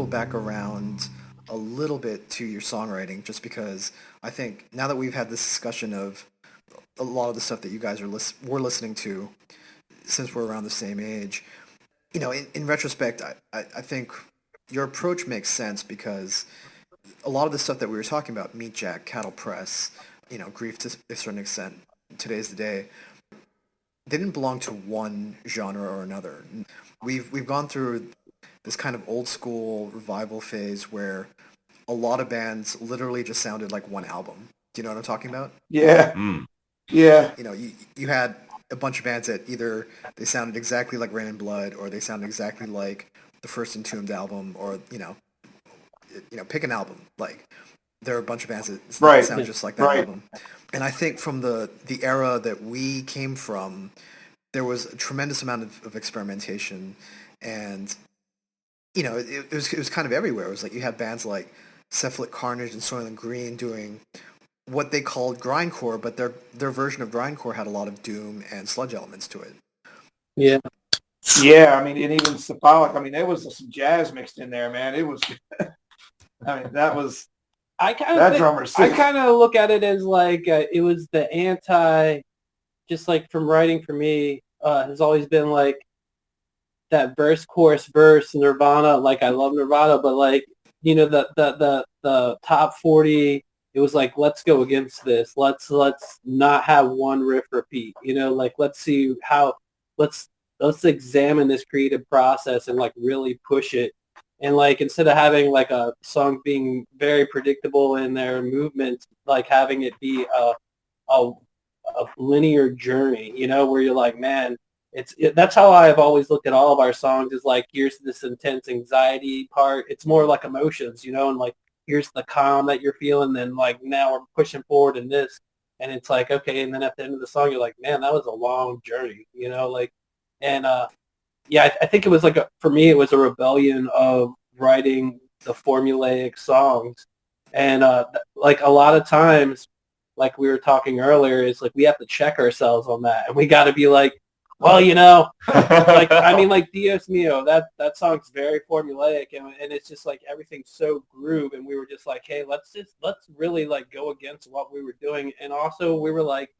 circle back around a little bit to your songwriting, just because I think now that we've had this discussion of a lot of the stuff that you guys were listening to since we're around the same age, in retrospect, I think your approach makes sense because a lot of the stuff that we were talking about, Meatjack, Cattlepress, Grief to a certain extent, Today's the Day, they didn't belong to one genre or another. We've gone through this kind of old school revival phase where a lot of bands literally just sounded like one album. Do you know what I'm talking about? Yeah. Mm. Yeah. You had a bunch of bands that either they sounded exactly like Rain and Blood, or they sounded exactly like the first Entombed album, or pick an album. Like there are a bunch of bands that sound just like that album. And I think from the era that we came from, there was a tremendous amount of experimentation, and it was kind of everywhere. It was like you had bands like Cephalic Carnage and Soylent Green doing what they called grindcore, but their version of grindcore had a lot of doom and sludge elements to it. Yeah. Yeah, I mean, and even Cephalic, I mean, there was some jazz mixed in there, man. It was, I mean, that was, drummer. I kind of look at it as like it was the anti, just like from writing for me, has always been like that verse, chorus, verse, Nirvana. Like I love Nirvana, but like, the top 40, it was like, let's go against this. Let's not have one riff repeat. Like let's see how let's examine this creative process and like really push it. And like instead of having like a song being very predictable in their movements, like having it be a linear journey, where you're like, man, that's how I've always looked at all of our songs, is like, here's this intense anxiety part. It's more like emotions, and like here's the calm that you're feeling, then like now we're pushing forward in this, and it's like, okay, and then at the end of the song you're like, man, that was a long journey, and I think it was like for me it was a rebellion of writing the formulaic songs, and like a lot of times, like we were talking earlier, is like we have to check ourselves on that, and we got to be like, well, like I mean, like Dios Mio, that song's very formulaic, and it's just like everything's so groove, and we were just like, hey, let's really like go against what we were doing, and also we were like,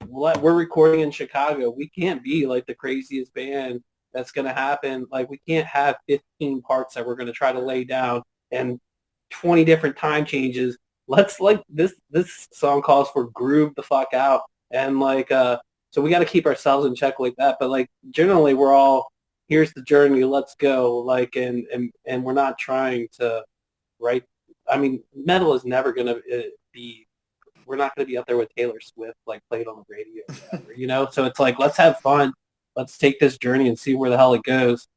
we're recording in Chicago, we can't be like the craziest band that's going to happen. Like we can't have 15 parts that we're going to try to lay down and 20 different time changes. Let's like this song calls for groove the fuck out, and like so we got to keep ourselves in check like that. But like generally we're all, here's the journey, let's go. Like and we're not trying to write. I mean, metal is never going to be. We're not going to be up there with Taylor Swift like played on the radio or whatever, So it's like, let's have fun. Let's take this journey and see where the hell it goes.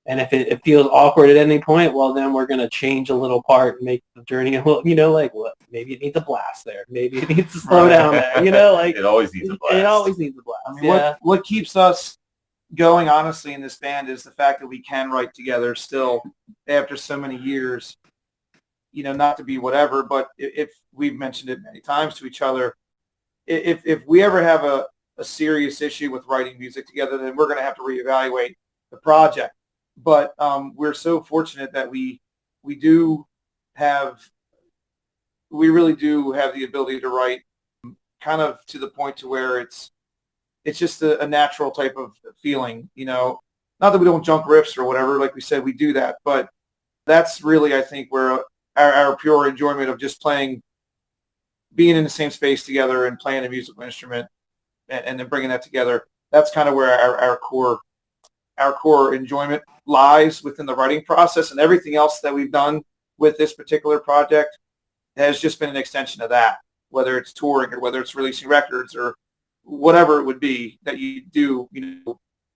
And if it feels awkward at any point, well, then we're going to change a little part and make the journey a little, like, well, maybe it needs a blast there. Maybe it needs to slow down there, like. It always needs a blast. It always needs a blast, I mean, what keeps us going, honestly, in this band is the fact that we can write together still after so many years, not to be whatever, but if we've mentioned it many times to each other, if we ever have a serious issue with writing music together, then we're going to have to reevaluate the project. But we're so fortunate that we really do have the ability to write kind of to the point to where it's just a natural type of feeling, not that we don't junk riffs or whatever, like we said, we do that, but that's really, I think, where our pure enjoyment of just being in the same space together and playing a musical instrument and then bringing that together, that's kind of where our core enjoyment lies within the writing process, and everything else that we've done with this particular project has just been an extension of that, whether it's touring or whether it's releasing records or whatever it would be that you do,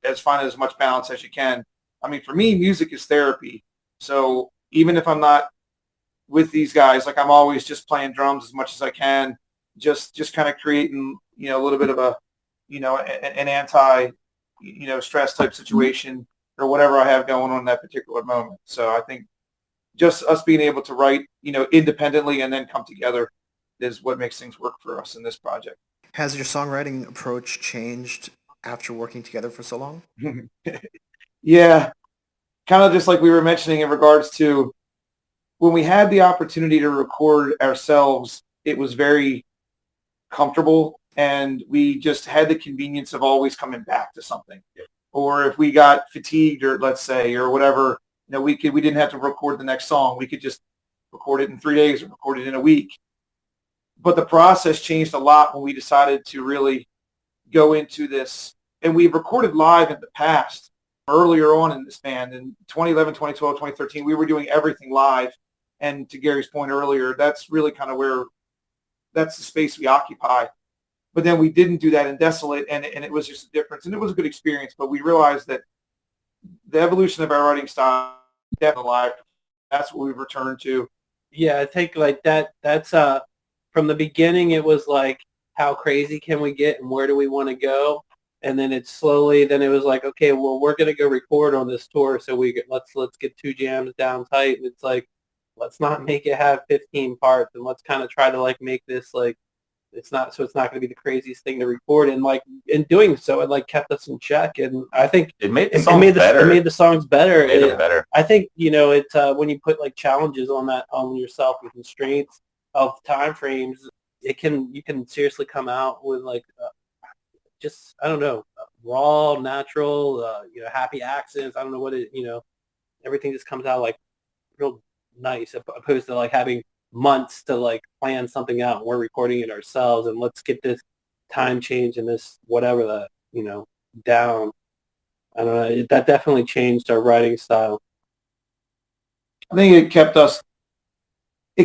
as find as much balance as you can. I mean, for me, music is therapy. So even if I'm not with these guys, like I'm always just playing drums as much as I can, just kind of creating, a little bit of an anti, stress type situation or whatever I have going on in that particular moment. So I think just us being able to write, independently and then come together is what makes things work for us in this project. Has your songwriting approach changed after working together for so long? Yeah, kind of just like we were mentioning in regards to, when we had the opportunity to record ourselves, it was very comfortable, and we just had the convenience of always coming back to something. Yeah. Or if we got fatigued, or let's say, or whatever, we didn't have to record the next song. We could just record it in 3 days or record it in a week. But the process changed a lot when we decided to really go into this. And we've recorded live in the past, earlier on in this band. In 2011, 2012, 2013, we were doing everything live. And to Gary's point earlier, that's really kind of that's the space we occupy. But then we didn't do that in Desolate, and it was just a difference. And it was a good experience, but we realized that the evolution of our writing style, definitely live, that's what we've returned to. Yeah, I think like that's from the beginning it was like, how crazy can we get and where do we want to go? And then then it was like, okay, well, we're going to go record on this tour, so let's get 2 jams down tight. And it's like, let's not make it have 15 parts, and let's kind of try to like make this like, it's not going to be the craziest thing to record. And like in doing so, it like kept us in check. And I think it made the songs better. It made the songs better. It made them better. I think, it's when you put like challenges on yourself and constraints of time frames, you can seriously come out with like just, I don't know, raw, natural, happy accents. I don't know what everything just comes out like real nice, opposed to like having months to like plan something out. We're recording it ourselves, and let's get this time change and this whatever that down. I don't know. That definitely changed our writing style. I think it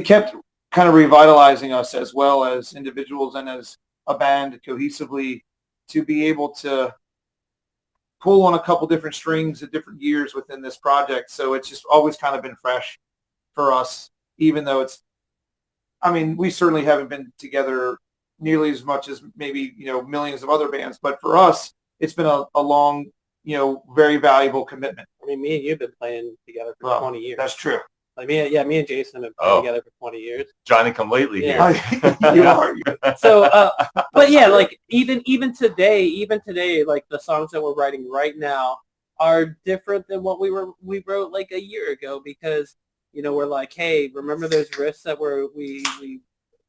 kept kind of revitalizing us as well as individuals and as a band cohesively, to be able to pull on a couple different strings at different years within this project. So it's just always kind of been fresh for us, even though we certainly haven't been together nearly as much as maybe, millions of other bands. But for us, it's been a long, very valuable commitment. I mean, me and you have been playing together for 20 years. That's true. Like me and Jason have been playing together for 20 years. Johnny come lately here. You are. So, but yeah, like even today, like the songs that we're writing right now are different than what we wrote like a year ago, because we're like, hey, remember those riffs that we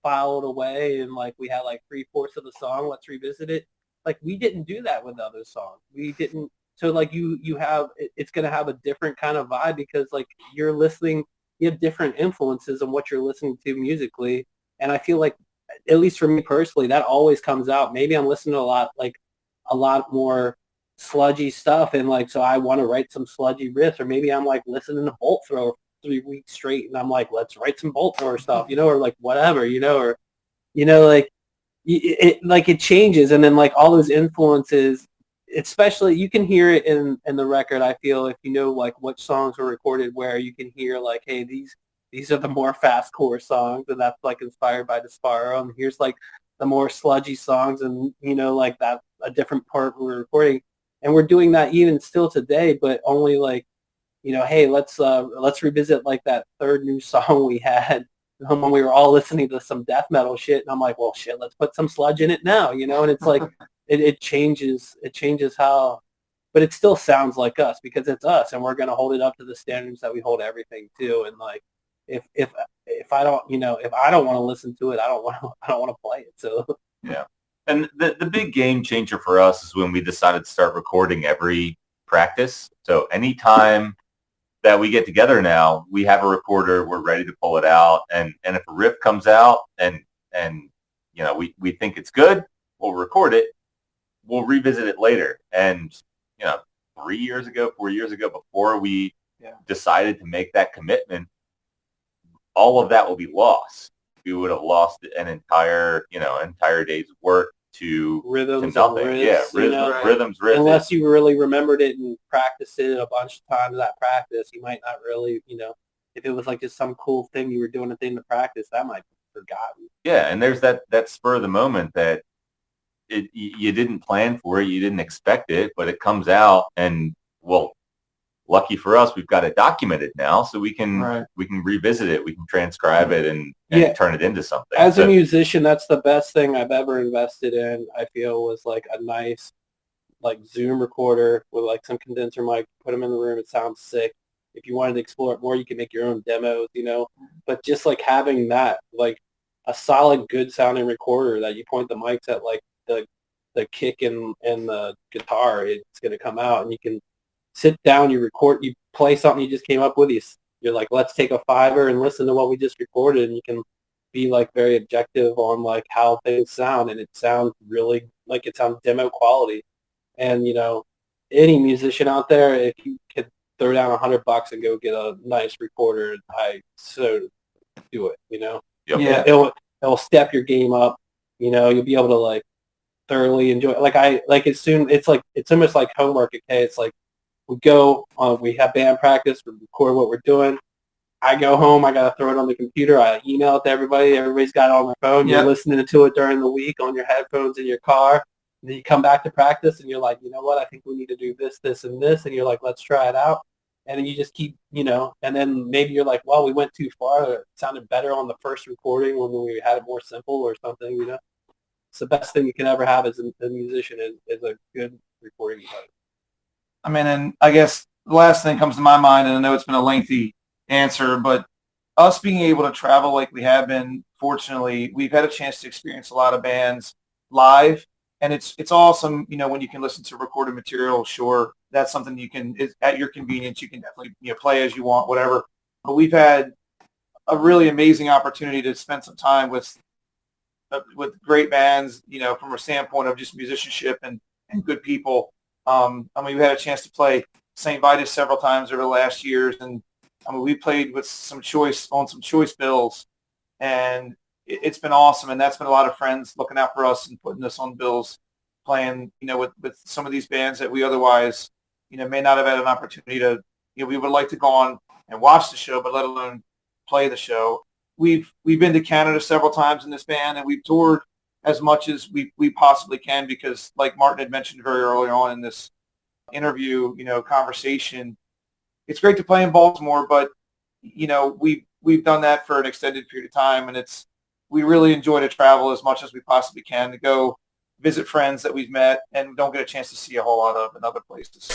filed away and like we had like 3/4 of the song, let's revisit it. Like we didn't do that with other songs. We didn't. So like it's going to have a different kind of vibe, because like you're listening, you have different influences on what you're listening to musically. And I feel like, at least for me personally, that always comes out. Maybe I'm listening to a lot more sludgy stuff, and like, so I want to write some sludgy riffs, or maybe I'm like listening to Bolt Thrower 3 weeks straight, and I'm like, let's write some Bolt Thrower stuff, or like whatever, or like it changes. And then like all those influences, especially you can hear it in the record. I feel if like what songs were recorded where, you can hear like, hey, these are the more fastcore songs, and that's like inspired by Desparo, and here's like the more sludgy songs, and like that a different part we're recording. And we're doing that even still today, but only like, hey, let's revisit like that third new song we had when we were all listening to some death metal shit, and I'm like, well, shit, let's put some sludge in it now, and it's like it changes how, but it still sounds like us, because it's us, and we're going to hold it up to the standards that we hold everything to. And like if I don't want to listen to it, I don't want to play it. So yeah. And the big game changer for us is when we decided to start recording every practice. So anytime that we get together now, we have a recorder, we're ready to pull it out. And if a riff comes out and we think it's good, we'll record it. We'll revisit it later. And 4 years ago, before we decided to make that commitment, all of that will be lost. We would have lost an entire day's work to rhythms, nothing. Rhythms, riffs. Unless you really remembered it and practiced it a bunch of times at practice, you might not really, if it was like just some cool thing you were doing a thing to practice, that might be forgotten. Yeah, and there's that spur of the moment that you didn't plan for it, you didn't expect it, but it comes out, and well, lucky for us, we've got it documented now, so we can revisit it, we can transcribe it, and turn it into something. As a musician, that's the best thing I've ever invested in. I feel was like a nice like Zoom recorder with like some condenser mic. Put them in the room, it sounds sick. if you wanted to explore it more, you can make your own demos, But just like having that, like a solid, good sounding recorder that you point the mics at, like the kick and the guitar, it's going to come out, and you can sit down, you record, you play something you just came up with, you're like, let's take a $5 and listen to what we just recorded, and you can be like very objective on like how things sound, and it sounds really like it sounds demo quality. And any musician out there, if you could throw down $100 and go get a nice recorder, I so do it. Yep. Yeah. It'll step your game up. You'll be able to like thoroughly enjoy it. It's almost like homework. Okay, it's like we go on, we have band practice, we record what we're doing. I go home, I gotta throw it on the computer, I email it to everybody, everybody's got it on their phone, You're listening to it during the week on your headphones in your car, and then you come back to practice and you're like, you know what, I think we need to do this, this, and this, and you're like, let's try it out. And then you just keep, and then maybe you're like, well, we went too far, it sounded better on the first recording when we had it more simple or something, It's the best thing you can ever have as a musician is a good recording device. I mean, and I guess the last thing comes to my mind, and I know it's been a lengthy answer, but us being able to travel like we have been, fortunately, we've had a chance to experience a lot of bands live, and it's awesome, when you can listen to recorded material. Sure, that's something you can, at your convenience, you can definitely play as you want, whatever. But we've had a really amazing opportunity to spend some time with great bands, from a standpoint of just musicianship and good people. We had a chance to play St. Vitus several times over the last years, and we played with some choice bills, and it's been awesome. And that's been a lot of friends looking out for us and putting us on bills, playing, with some of these bands that we otherwise, may not have had an opportunity to, we would like to go on and watch the show, but let alone play the show. We've been to Canada several times in this band, and we've toured as much as we possibly can, because like Martin had mentioned very early on in this interview, conversation, it's great to play in Baltimore, but we've done that for an extended period of time, and we really enjoy to travel as much as we possibly can to go visit friends that we've met and don't get a chance to see a whole lot of in other places.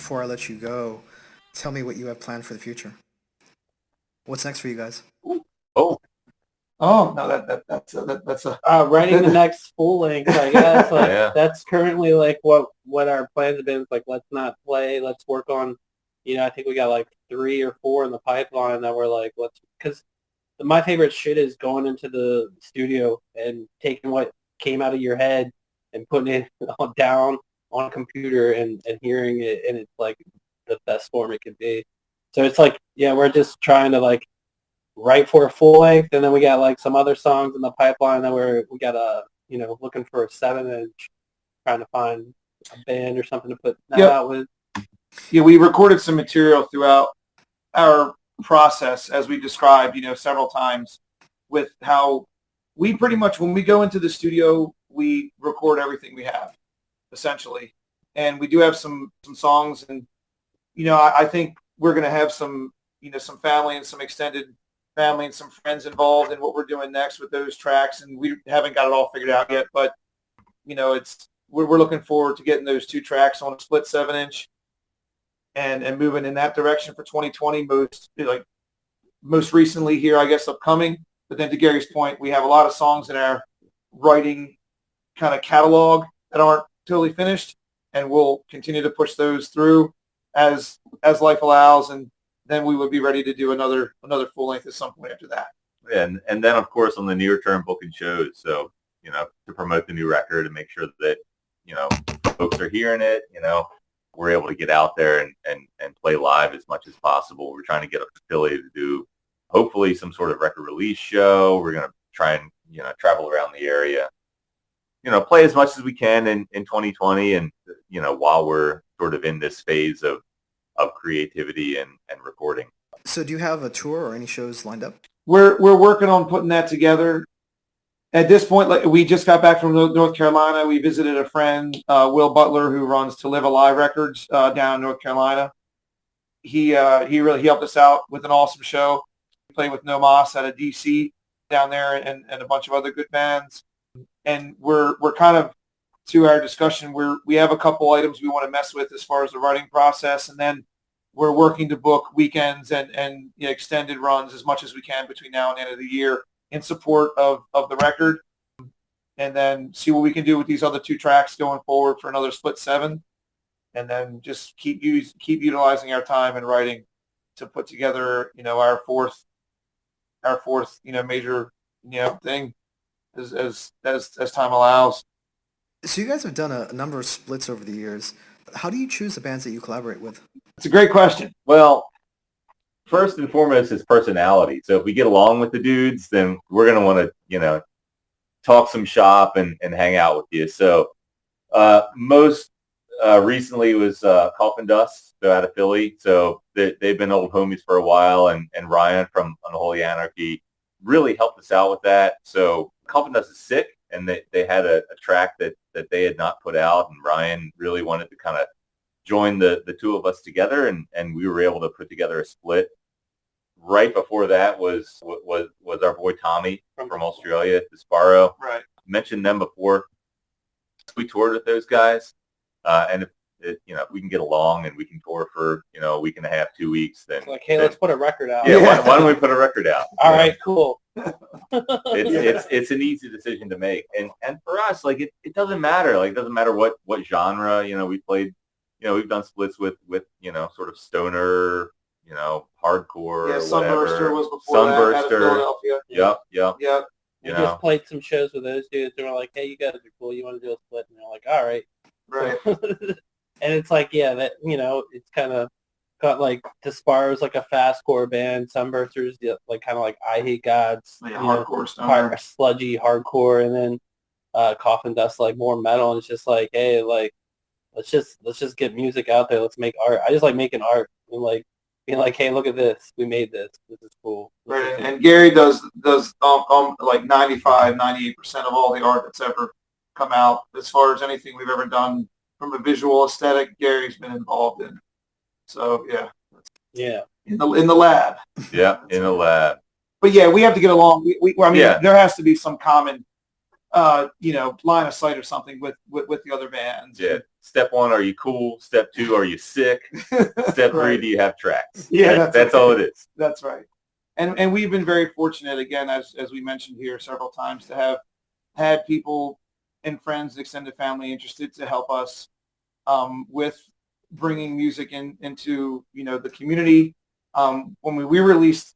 before I let you go, tell me what you have planned for the future. What's next for you guys? Oh, Oh no, that's a Writing the next full length, I guess. Like Yeah. that's currently like what our plans have been. It's like let's not play, let's work on. I think we got like 3 or 4 in the pipeline that we're like, because my favorite shit is going into the studio and taking what came out of your head and putting it down on a computer and hearing it, and it's like the best form it could be. So it's like, yeah, we're just trying to like write for a full length, and then we got like some other songs in the pipeline that we got looking for a 7-inch, trying to find a band or something to put that out with. Yeah, we recorded some material throughout our process, as we described, several times, with how we pretty much, when we go into the studio, we record everything we have, essentially. And we do have some songs, and, I think we're going to have some family and some extended family and some friends involved in what we're doing next with those tracks. And we haven't got it all figured out yet, but, we're looking forward to getting those 2 tracks on a split 7-inch. And moving in that direction for 2020, most recently here, I guess, upcoming. But then to Gary's point, we have a lot of songs in our writing kind of catalog that aren't totally finished, and we'll continue to push those through as life allows, and then we would be ready to do another full length at some point after that. and then of course on the near term booking shows. So to promote the new record and make sure that folks are hearing it. We're able to get out there and play live as much as possible. We're trying to get up to Philly to do hopefully some sort of record release show. We're going to try and, travel around the area, play as much as we can in 2020. And, while we're sort of in this phase of creativity and recording. So do you have a tour or any shows lined up? We're working on putting that together. At this point, we just got back from North Carolina. We visited a friend, Will Butler, who runs To Live Alive Records down in North Carolina. He really helped us out with an awesome show. We played with No Mas out of DC down there, and a bunch of other good bands. And we're kind of, to our discussion, we have a couple items we want to mess with as far as the writing process, and then we're working to book weekends and extended runs as much as we can between now and the end of the year in support of the record, and then see what we can do with these other 2 tracks going forward for another split 7, and then just keep utilizing our time and writing to put together our fourth major thing as time allows. So you guys have done a number of splits over the years. How do you choose the bands that you collaborate with? It's a great question. Well, first and foremost is personality. So if we get along with the dudes, then we're going to want to, talk some shop and hang out with you. So most recently was Coffin Dust, so out of Philly. So they've been old homies for a while, and Ryan from Unholy Anarchy really helped us out with that. So Coffin Dust is sick, and they had a track that they had not put out, and Ryan really wanted to kind of join the 2 of us together, and we were able to put together a split. Right before that was our boy Tommy from Australia, Disparo. Right. Mentioned them before. We toured with those guys, and if we can get along and we can tour for a week and a half, 2 weeks, then It's like, hey, let's put a record out. yeah. Why don't we put a record out? All right, cool. It's an easy decision to make, and for us, like it doesn't matter. Like it doesn't matter what genre. We played. We've done splits with sort of stoner, hardcore. Yeah, or Sunburster whatever. was before that out of Philadelphia. Yep. We just played some shows with those dudes, and we're like, hey, you guys are cool. You want to do a split? And they're like, all right. Right. And it's like, yeah, that it's kind of got like Disparo's like a fastcore band, Sunbursters like kind of like I Hate Gods, Like hardcore stuff. sludgy hardcore, and then Coffin Dust like more metal. And it's just like, hey, like let's just get music out there. Let's make art. I just like making art and like being like, hey, look at this. We made this. This is cool. Right. And Gary does like 98% of all the art that's ever come out. As far as anything we've ever done from a visual aesthetic, Gary's been involved in. So yeah. In the lab. Yeah, in the lab. But yeah, we have to get along. There has to be some common line of sight or something with the other bands. Yeah. Step 1, are you cool? Step 2, are you sick? Step 3, Right. do you have tracks? Yeah, that's all it is. That's right. And we've been very fortunate, again, as we mentioned here several times, to have had people and friends, extended family interested to help us with bringing music into the community. When we released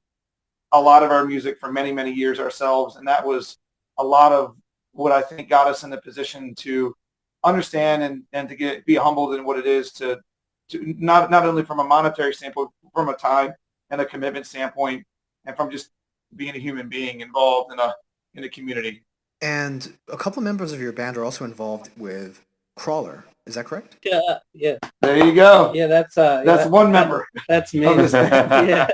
a lot of our music for many, many years ourselves, and that was a lot of what I think got us in the position to understand and to be humbled in what it is to not only from a monetary standpoint, from a time and a commitment standpoint, and from just being a human being involved in a community. And a couple members of your band are also involved with Crawler. Is that correct? Yeah. There you go. Yeah, that's one member. That's me. Yeah.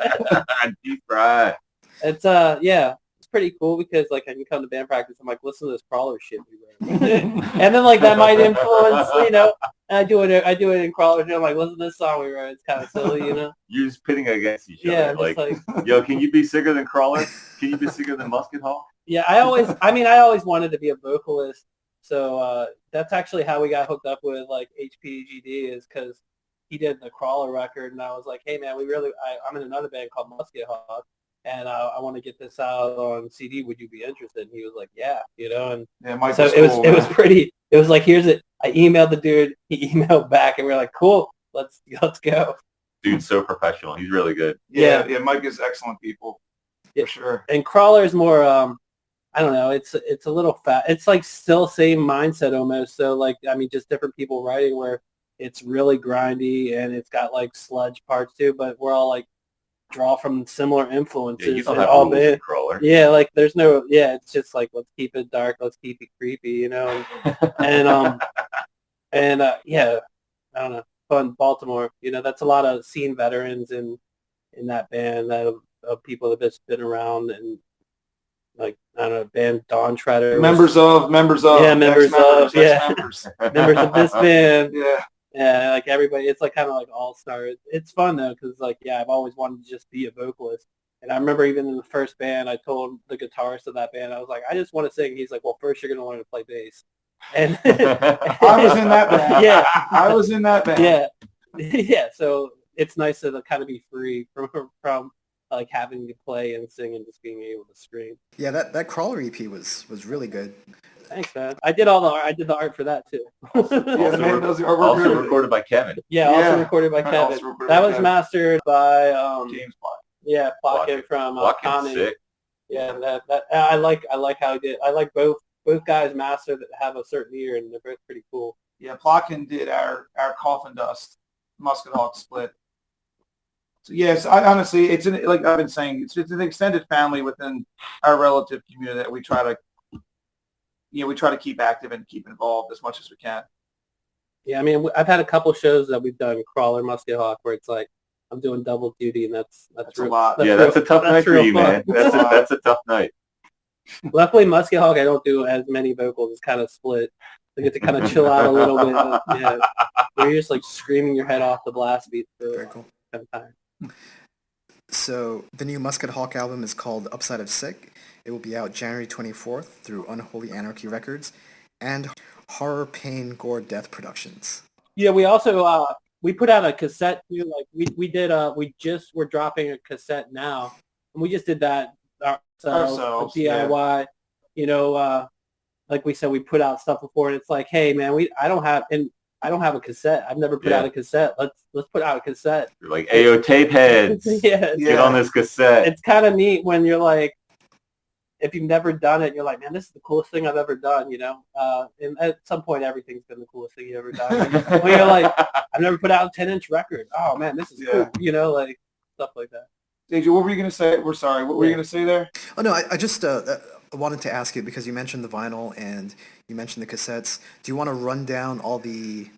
Deep fried. It's it's pretty cool because like when you come to band practice, I'm like, listen to this Crawler shit we wrote. And then like that might influence, I do it in Crawler too. I'm like, listen to this song we wrote. It's kind of silly, You're just pitting against each Yeah, other. just like, yo, can you be sicker than Crawler? Can you be sicker than Musket Hawk? Yeah, I always wanted to be a vocalist. So that's actually how we got hooked up with like HPGD, is because he did the Crawler record, and I was like, hey man, I'm in another band called Musket Hawk, and I want to get this out on CD. Would you be interested? And he was like, yeah, and Yeah, so it was pretty. It was like, here's it. I emailed the dude, he emailed back, and we were like, cool, let's go. Dude's so professional. He's really good. Yeah, Mike is excellent people, for sure. And Crawler's more, I don't know, it's a little fat. It's like still same mindset almost. So like, just different people writing, where it's really grindy and it's got like sludge parts too, but we're all like draw from similar influences. Yeah, you don't and have all rules in Crawler. Yeah, like there's no, it's just like, let's keep it dark, let's keep it creepy, and I don't know, fun Baltimore. That's a lot of scene veterans in that band, of people that have just been around, and like, I don't know, band Dawn Shredder. Members of. Yeah, members of this band. Yeah. Yeah, like everybody, it's like kind of like all-star. It's fun though, because like, I've always wanted to just be a vocalist. And I remember even in the first band, I told the guitarist of that band, I was like, I just want to sing. He's like, well, first you're going to learn to play bass. And I was in that band. Yeah. I was in that band. Yeah. Yeah. So it's nice to kind of be free from like having to play and sing and just being able to scream. Yeah, that Crawler EP was really good. Thanks, man. I did the art for that too. Also recorded by Kevin. Yeah, also recorded by Kevin. That was mastered by James Plotkin. Yeah, Plotkin from Plotkin's sick. Yeah, that I like how he did. I like both guys master that have a certain ear, and they're both pretty cool. Yeah, Plotkin did our Coffin Dust Musket Hawk split. So yes, honestly, it's like I've been saying, it's an extended family within our relative community that we try to keep active and keep involved as much as we can. Yeah, I've had a couple shows that we've done, Crawler, Musket Hawk, where it's like I'm doing double duty, and that's a lot. That's a tough night for you, man. That's a tough night. Luckily, Musket Hawk, I don't do as many vocals. It's kind of split. I get to kind of chill out a little bit. Yeah, where you're just like screaming your head off the blast beat. Very cool. Kind of time. So the new Musket Hawk album is called Upside of Sick. It will be out January 24th through Unholy Anarchy Records and Horror, Pain, Gore, Death Productions. Yeah, we also we put out a cassette too. Like we're dropping a cassette now, and we just did that ourselves DIY. Yeah. Like we said, we put out stuff before, and it's like, hey man, I don't have a cassette. I've never put out a cassette. Let's put out a cassette. You're like, ayo, tape heads. Get on this cassette. It's kind of neat when you're like, if you've never done it, you're like, man, this is the coolest thing I've ever done, And at some point, everything's been the coolest thing you've ever done. When you're like, I've never put out a 10-inch record. Oh man, this is cool. Like stuff like that. Deja, what were you going to say? We're sorry. What were you going to say there? Oh no, I just wanted to ask you, because you mentioned the vinyl and you mentioned the cassettes. Do you want to run down all the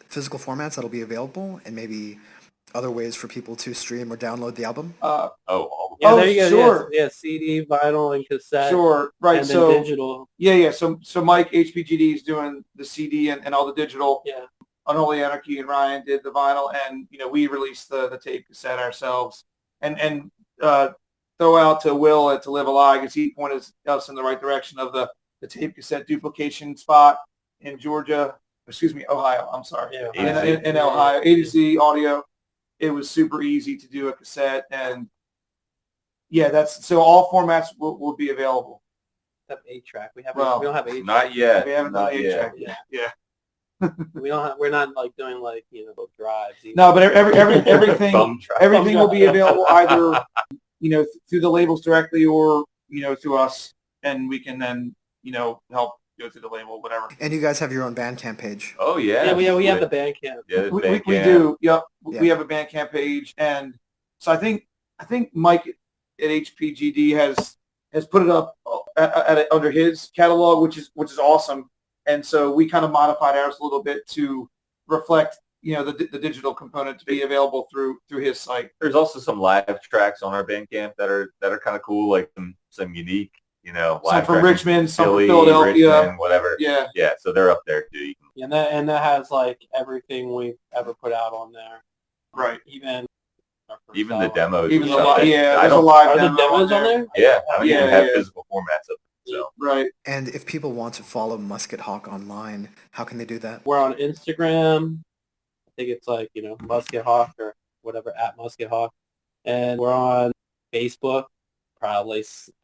physical formats that'll be available, and maybe other ways for people to stream or download the album? There you go. Sure. Yeah, CD, vinyl, and cassette. Sure. Right. And then digital. Yeah. So Mike, HPGD, is doing the CD and all the digital. Yeah. Unholy Anarchy and Ryan did the vinyl, and we released the tape cassette ourselves. And throw out to Will to Live a Lie, because he pointed us in the right direction of the the tape cassette duplication spot in Ohio. I'm sorry. Yeah. In Ohio, A to Z audio. It was super easy to do a cassette, and yeah, so all formats will be available. Have 8-track. We Well, don't have 8-track. Not yet. We haven't done Not 8-track yet. yet. Yeah. We're not like doing like drives. Either. No, but everything Thumb drive. everything will be available either through the labels directly or through us, and we can then help go through the label, whatever. And you guys have your own Bandcamp page. Oh yeah. Yeah, we have the Bandcamp. Yeah, the We Bandcamp. do. Yep. Yeah. We have a Bandcamp page, and so I think Mike at HPGD has put it up under his catalog, which is awesome. And so we kind of modified ours a little bit to reflect the digital component to be available through his site. There's also some live tracks on our Bandcamp that are kind of cool, like some unique, Some live from tracks Richmond, some from Philly, Philadelphia. Richmond, whatever. Yeah. Yeah, so they're up there too. And that has like everything we've ever put out on there. Right. Even our first Even the album. demos. Even and the stuff. there's I a don't. live Are the demo demos on there? Yeah, I don't Yeah, even have yeah. physical formats of it. So Right. And if people want to follow Musket Hawk online, how can they do that? We're on Instagram. I think it's like Musket Hawk or whatever at Musket Hawk, and we're on Facebook. Probably /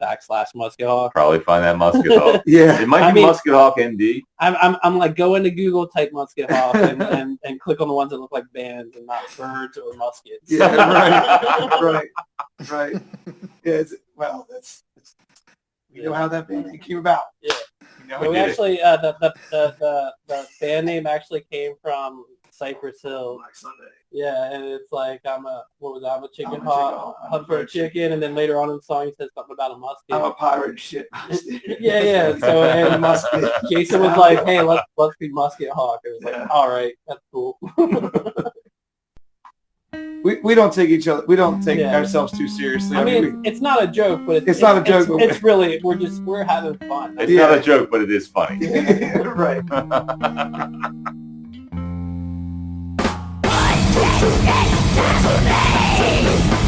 Musket Hawk. probably find that Musket Hawk. Yeah. It might I be mean- Musket Hawk ND. I'm like go into Google, type Musket Hawk, and click on the ones that look like bands and not birds or muskets. Yeah. Right. Yeah. That's you know how that band came about. Yeah. How So we it did. actually the band name actually came from Cypress Hill. Black Sunday. Yeah, and it's like I'm a chicken I'm a hawk, chicken. hunt for a chicken, and then later on in the song he says something about a musket. I'm a pirate shit. Yeah. So and Musket. Jason was like, "Hey, let's be Musket Hawk." It was like, Yeah. "All right, that's cool." We don't take each other. We don't take Yeah. ourselves too seriously. I mean, it's not a joke, but It's not a joke, but It's really we're having fun. It's Yeah. not a joke, but it is funny. right. Discriminate.